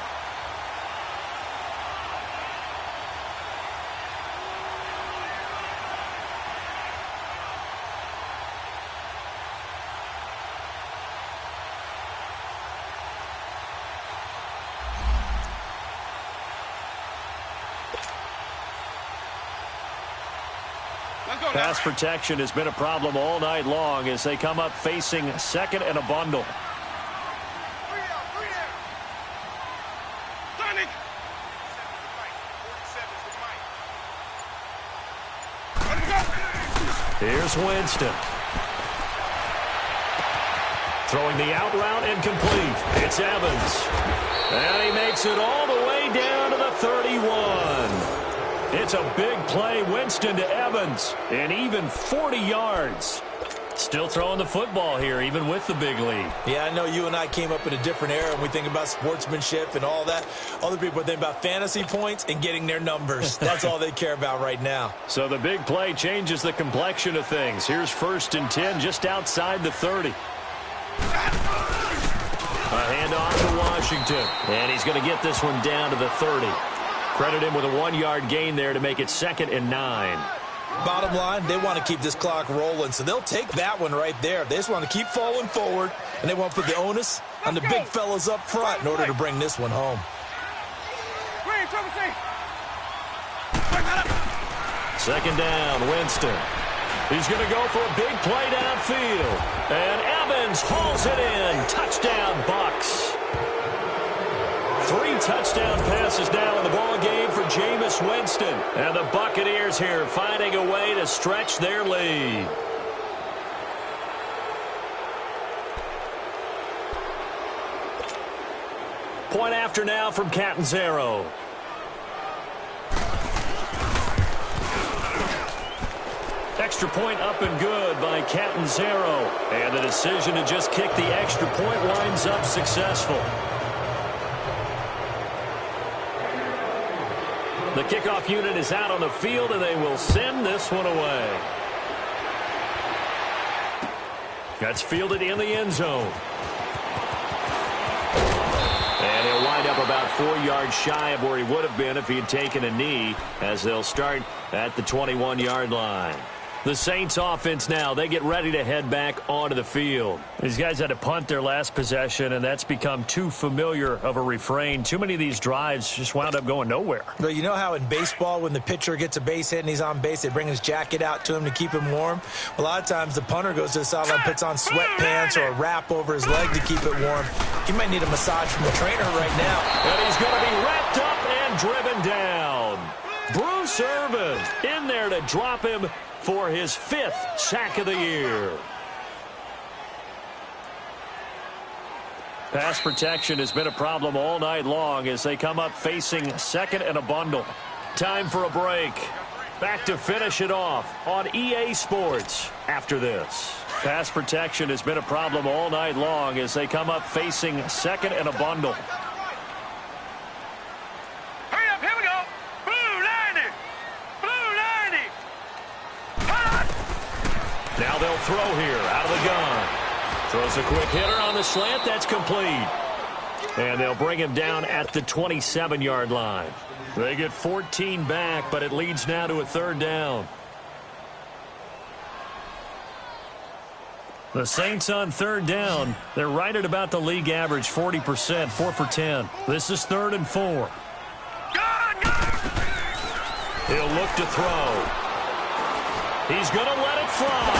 Pass protection has been a problem all night long as they come up facing 2nd and a bundle. Here's Winston. Throwing the out route incomplete. It's Evans. And he makes it all the way down to the 31. It's a big play. Winston to Evans. And even 40 yards. Still throwing the football here, even with the big lead. Yeah, I know you and I came up in a different era, and we think about sportsmanship and all that. Other people think about fantasy points and getting their numbers. That's all they care about right now. So the big play changes the complexion of things. Here's 1st and 10 just outside the 30. A handoff to Washington. And he's going to get this one down to the 30. Credit him with a 1-yard gain there to make it 2nd and 9. Bottom line, they want to keep this clock rolling, so they'll take that one right there. They just want to keep falling forward, and they want to put the onus on the big fellas up front in order to bring this one home. Second down, Winston. He's going to go for a big play downfield. And Evans hauls it in. Touchdown, Bucks. 3 touchdown passes now in the ball game for Jameis Winston. And the Buccaneers here finding a way to stretch their lead. Point after now from Catanzaro. Extra point up and good by Catanzaro. And the decision to just kick the extra point winds up successful. The kickoff unit is out on the field, and they will send this one away. That's fielded in the end zone. And he'll wind up about 4 yards shy of where he would have been if he had taken a knee, as they'll start at the 21-yard line. The Saints offense now, they get ready to head back onto the field. These guys had to punt their last possession, and that's become too familiar of a refrain. Too many of these drives just wound up going nowhere. But you know how in baseball, when the pitcher gets a base hit and he's on base, they bring his jacket out to him to keep him warm? A lot of times the punter goes to the sideline, puts on sweatpants or a wrap over his leg to keep it warm. He might need a massage from the trainer right now. And he's going to be wrapped up and And driven down. Bruce Irvin in there to drop him for his 5th sack of the year. Pass protection has been a problem all night long as they come up facing second and a bundle. Time for a break. Back to finish it off on EA Sports after this. Pass protection has been a problem all night long as they come up facing second and a bundle. Hurry up, here we go. Blue 90. Blue 90. Now they'll throw here out of the gun. Throws a quick hitter on the slant. That's complete. And they'll bring him down at the 27-yard line. They get 14 back, but it leads now to a 3rd down. The Saints on 3rd down. They're right at about the league average, 40%, 4 for 10. This is 3rd and 4. He'll look to throw. He's going to let it fly.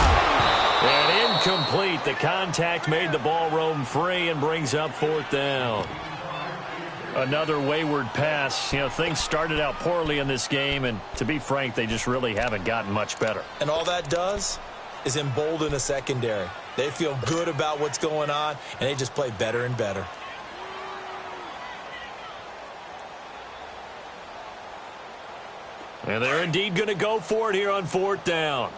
And incomplete. The contact made the ball roam free and brings up 4th down. Another wayward pass. You know, things started out poorly in this game, and to be frank, they just really haven't gotten much better. And all that does is embolden a secondary. They feel good about what's going on, and they just play better and better. And they're indeed going to go for it here on 4th down.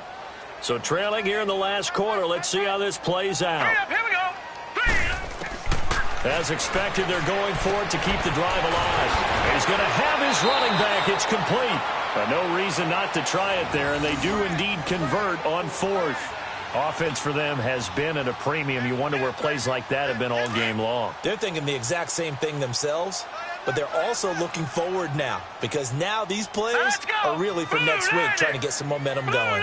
So trailing here in the last quarter. Let's see how this plays out. Hurry up, here we go. As expected, they're going for it to keep the drive alive. He's going to have his running back. It's complete. But no reason not to try it there, and they do indeed convert on 4th. Offense for them has been at a premium. You wonder where plays like that have been all game long. They're thinking the exact same thing themselves, but they're also looking forward now because now these plays are really for next week, trying to get some momentum going.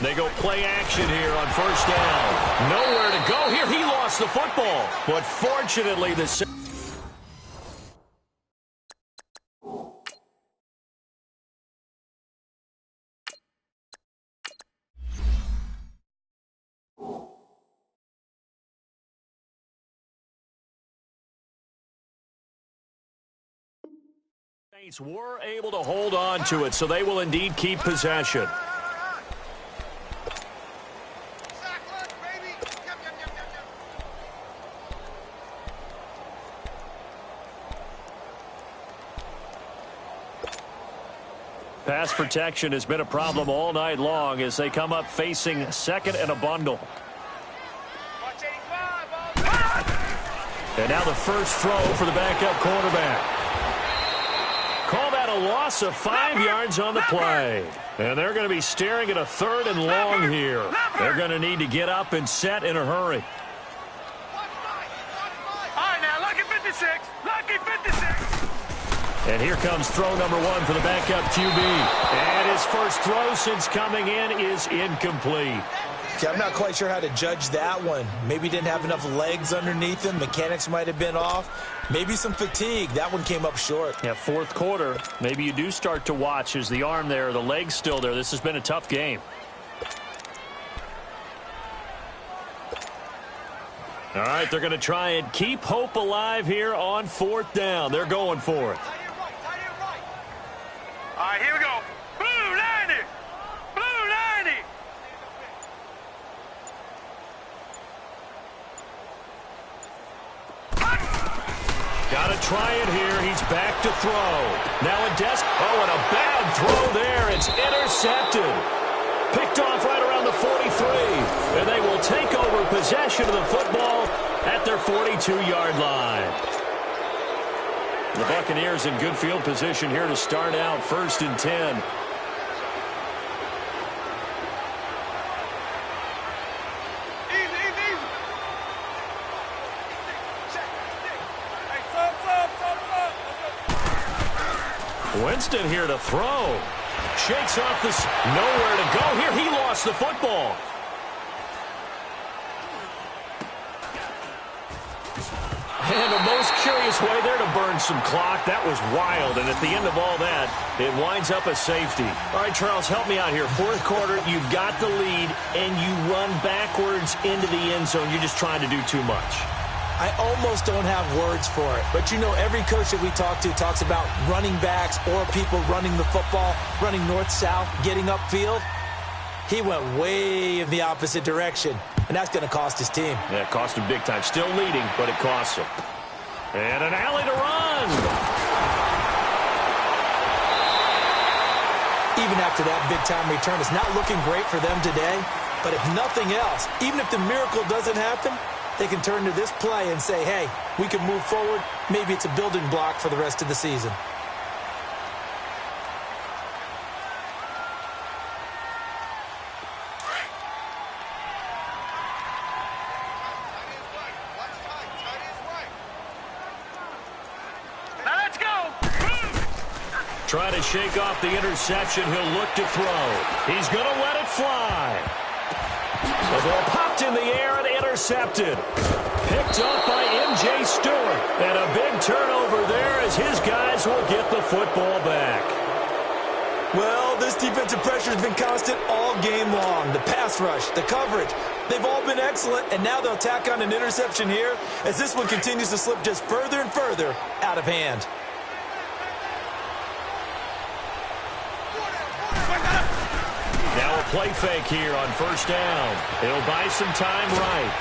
They go play action here on 1st down. Nowhere to go here. He lost the football. But fortunately, the Saints were able to hold on to it, so they will indeed keep possession. Pass protection has been a problem all night long as they come up facing second and a bundle. And now the first throw for the backup quarterback. Call that a loss of 5 yards on the play. And they're going to be staring at a 3rd and long here. They're going to need to get up and set in a hurry. All right, now, lucky 56. Lucky 56. And here comes throw number 1 for the backup QB. And his first throw since coming in is incomplete. Okay, I'm not quite sure how to judge that one. Maybe didn't have enough legs underneath him. Mechanics might have been off. Maybe some fatigue. That one came up short. Yeah, 4th quarter. Maybe you do start to watch as the arm there, the leg's still there. This has been a tough game. All right, they're going to try and keep hope alive here on 4th down. They're going for it. All right, here we go. Blue 90. Blue 90. Got to try it here. He's back to throw. Now a desk. Oh, and a bad throw there. It's intercepted. Picked off right around the 43. And they will take over possession of the football at their 42-yard line. The Buccaneers in good field position here to start out 1st and 10. Winston here to throw. Shakes off this. Nowhere to go here. He lost the football. And the most curious way there to burn some clock. That was wild. And at the end of all that, it winds up a safety. All right, Charles, help me out here. Fourth quarter, you've got the lead, and you run backwards into the end zone. You're just trying to do too much. I almost don't have words for it. But, you know, every coach that we talk to talks about running backs or people running the football, running north-south, getting upfield. He went way in the opposite direction, and that's going to cost his team. Yeah, it cost him big time. Still leading, but it costs him. And an alley to run. Even after that big-time return, it's not looking great for them today. But if nothing else, even if the miracle doesn't happen, they can turn to this play and say, hey, we can move forward. Maybe it's a building block for the rest of the season. Now let's go. Trying to shake off the interception. He'll look to throw. He's going to let it fly. The ball popped in the air and intercepted. Picked up by M.J. Stewart. And a big turnover there as his guys will get the football back. Well, this defensive pressure has been constant all game long. The pass rush, the coverage, they've all been excellent. And now they'll tack on an interception here as this one continues to slip just further and further out of hand. Now a play fake here on first down. It'll buy some time right.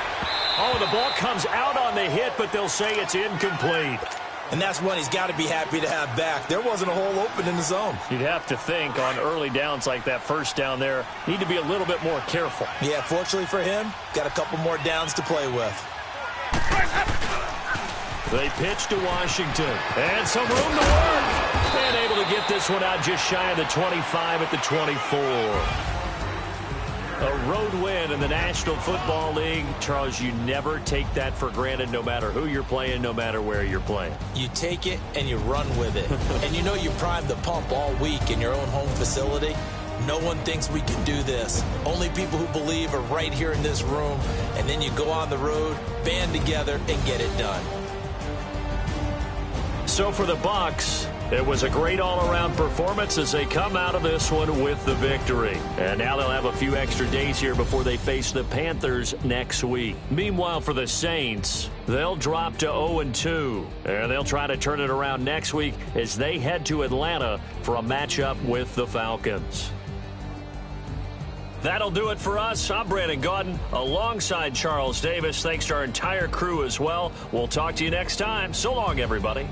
Oh, the ball comes out on the hit, but they'll say it's incomplete. And that's one he's got to be happy to have back. There wasn't a hole open in the zone. You'd have to think on early downs like that first down there, need to be a little bit more careful. Yeah, fortunately for him, got a couple more downs to play with. They pitch to Washington. And some room to work. And able to get this one out just shy of the 25 at the 24. A road win in the National Football League. Charles, you never take that for granted no matter who you're playing, no matter where you're playing. You take it and you run with it. And you know you primed the pump all week in your own home facility. No one thinks we can do this. Only people who believe are right here in this room. And then you go on the road, band together, and get it done. So for the Bucs, it was a great all-around performance as they come out of this one with the victory. And now they'll have a few extra days here before they face the Panthers next week. Meanwhile, for the Saints, they'll drop to 0-2. And they'll try to turn it around next week as they head to Atlanta for a matchup with the Falcons. That'll do it for us. I'm Brandon Gaudin alongside Charles Davis. Thanks to our entire crew as well. We'll talk to you next time. So long, everybody.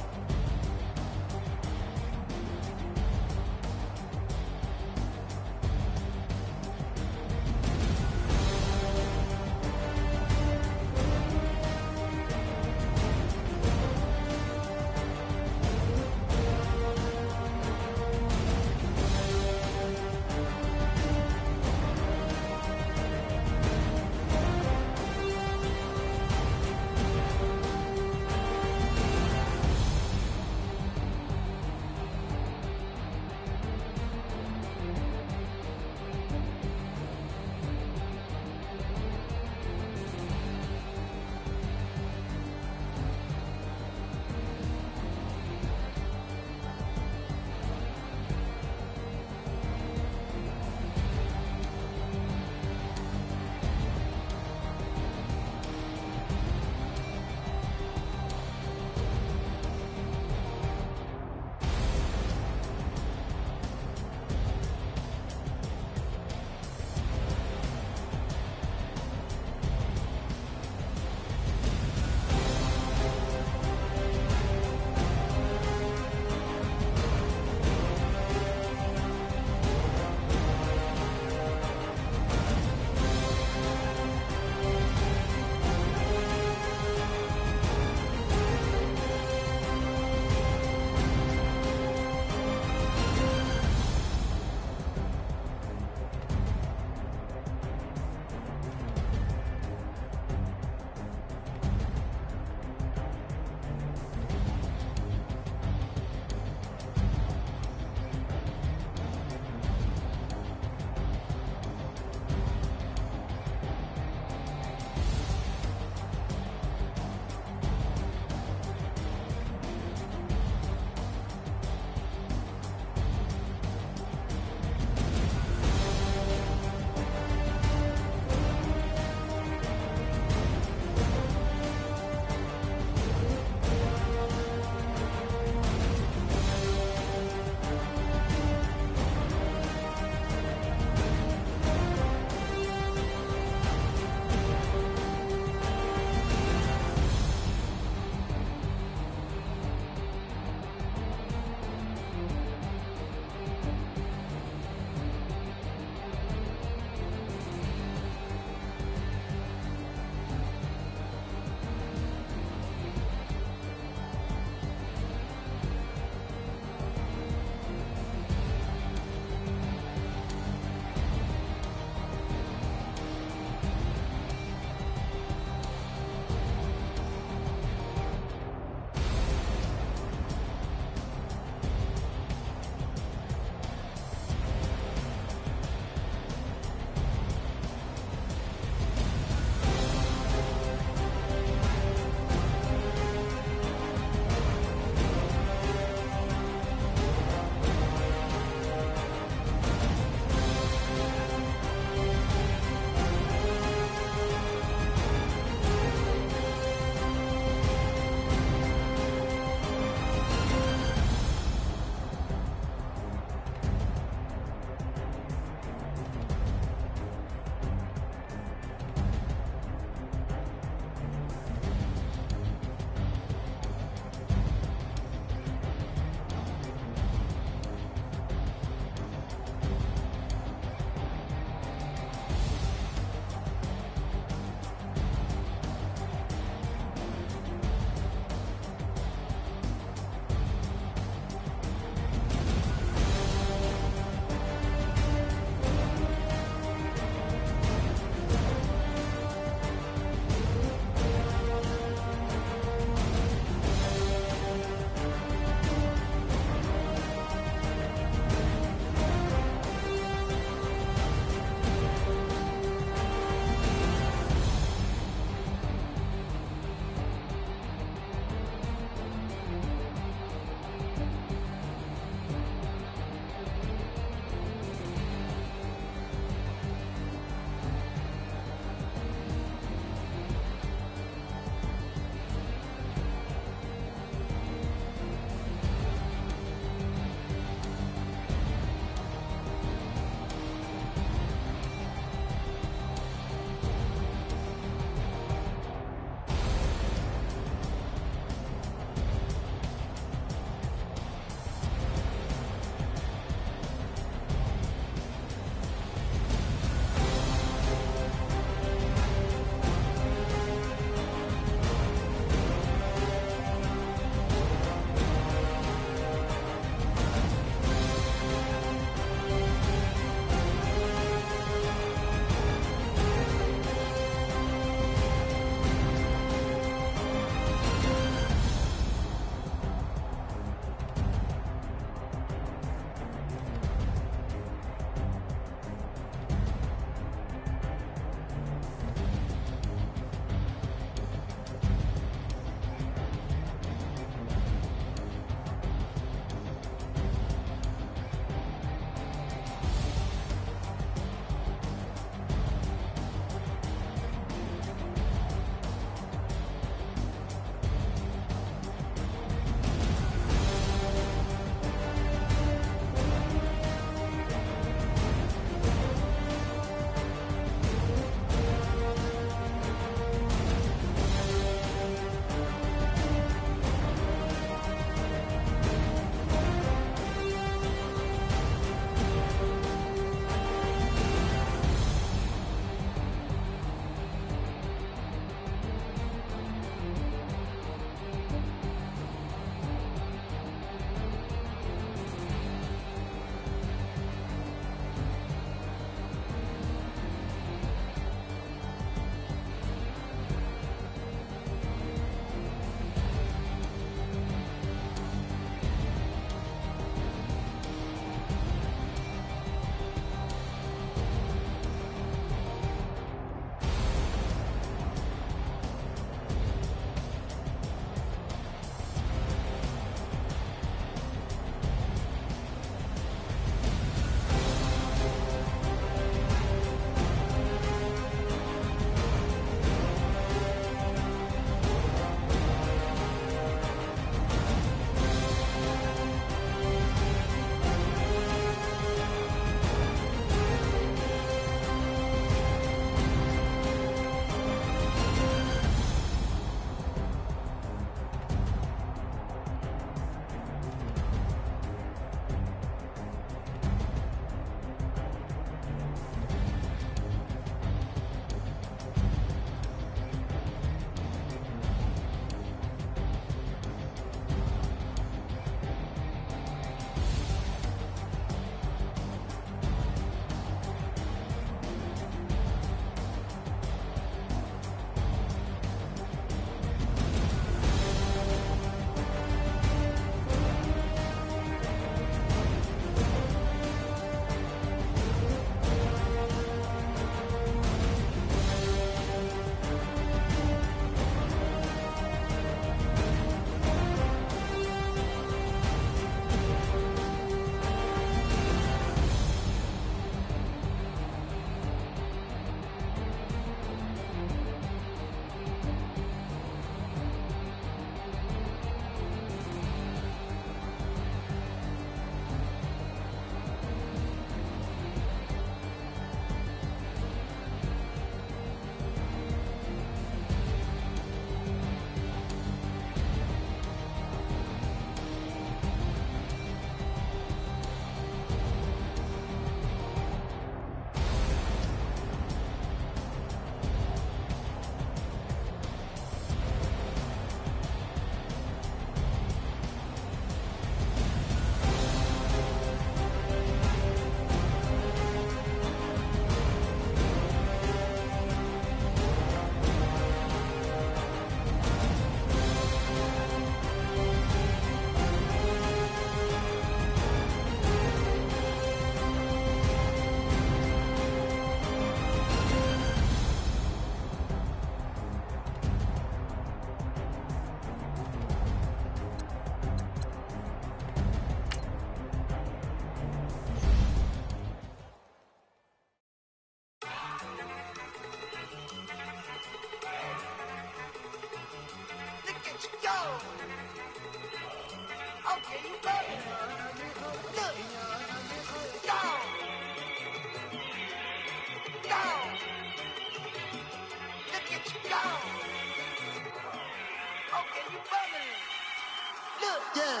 Yeah.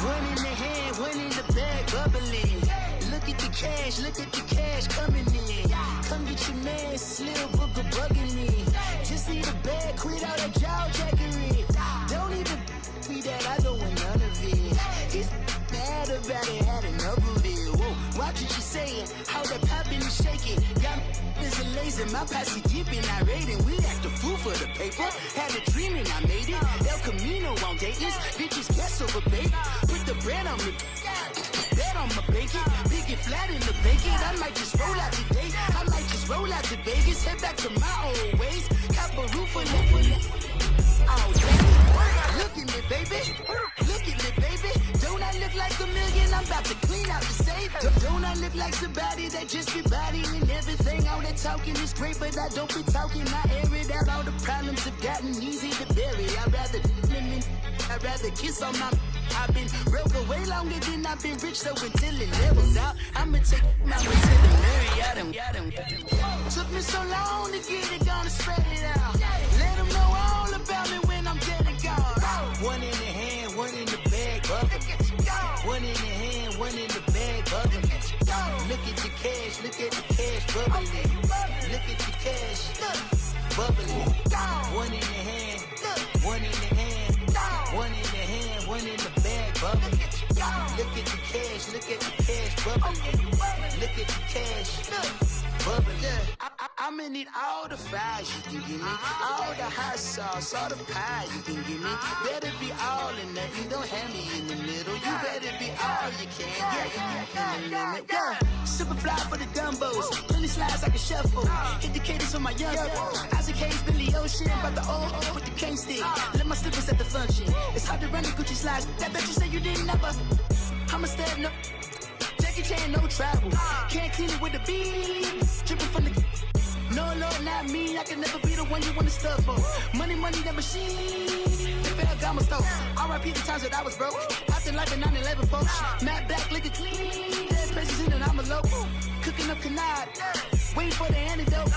One in the hand, one in the bag, bubbling. Look at the cash coming in. Come get your man, Slim Booker bugging me. Just need a bag, quit all that jaw jackery. Don't even be that, I don't want none of it. He's mad about it, had enough of it. Whoa, watch what you saying, how that poppin' and shaking. Y'all is a lazy, my posse deep and I raiding. We act a fool for the paper, had a dream and I made it. El Camino on Dayton's, bitches guess over bait. Put the bread on me, bet on my bacon. Big and flat in the bacon, I might just roll out today. I might just roll out to Vegas, head back to my old ways. Cop a roof for all day. Look at me, baby. Look at me, baby. Don't I look like $1 million? I'm about to clean out the safe. Don't I look like somebody that just be bodying everything? All that talking is great, but I don't be talking. I air it out. All the problems have gotten easy to bury. I'd rather kiss on my. I've been broke way longer than I've been rich, so until it levels out, I'ma take my way to the Marriott. Took me so long to get it, gonna spread it out. Let them know all about me when I'm dead and gone. One in the hand, one in the bag, bubbling. One in the hand, one in the bag, bubbling. Look at the cash, bubbling. Look at the cash, bubbling. One in the hand, one in the hand, one in the hand, one in the bag, bubbling. Look at the cash, bubbling. Look at the cash, bubbling. I'ma need all the fries you can give me, all the hot sauce, all the pie you can give me. Better be all or nothing, don't have me in the middle. You better be all you can, yeah. Super fly for the dumbos, plenty slides like a shuffle. Hit the cadence for my young Isaac Hayes, Billy Ocean, but the old with the cane stick. Let my slippers at the function. It's hard to run the Gucci slides. That bet you say you didn't never. I'ma stab no. Jackie Chan, no travel. Can't clean it with the beat. Dripping from the. No, Lord, not me. I can never be the one you want to stuff for. Money, that machine. The Ferragamo stove. R.I.P. the times that I was broke. After life in 9/11, folks. Matte black, liquor clean. Dead presents in an envelope. Cooking up canard. Waiting for the antidote.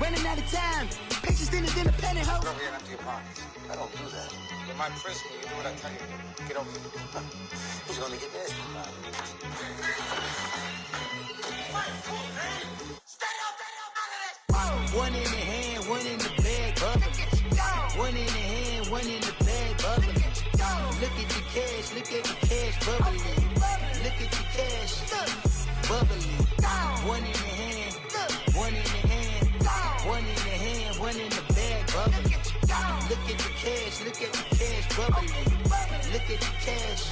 Running out of time. Pictures thinner than a pantyhose. Over here empty your pockets. I don't do that. In my prison, you do what I tell you. Get over here. Who's gonna get this? One in the hand, one in the bag, bubbling. One in the hand, one in the bag, bubbling. Look at the cash, bubbling. Look at the cash, bubbling. One in the hand, one in the hand, one in the hand, one in the bag, bubbling. Look at the cash, bubbling. Look at the cash.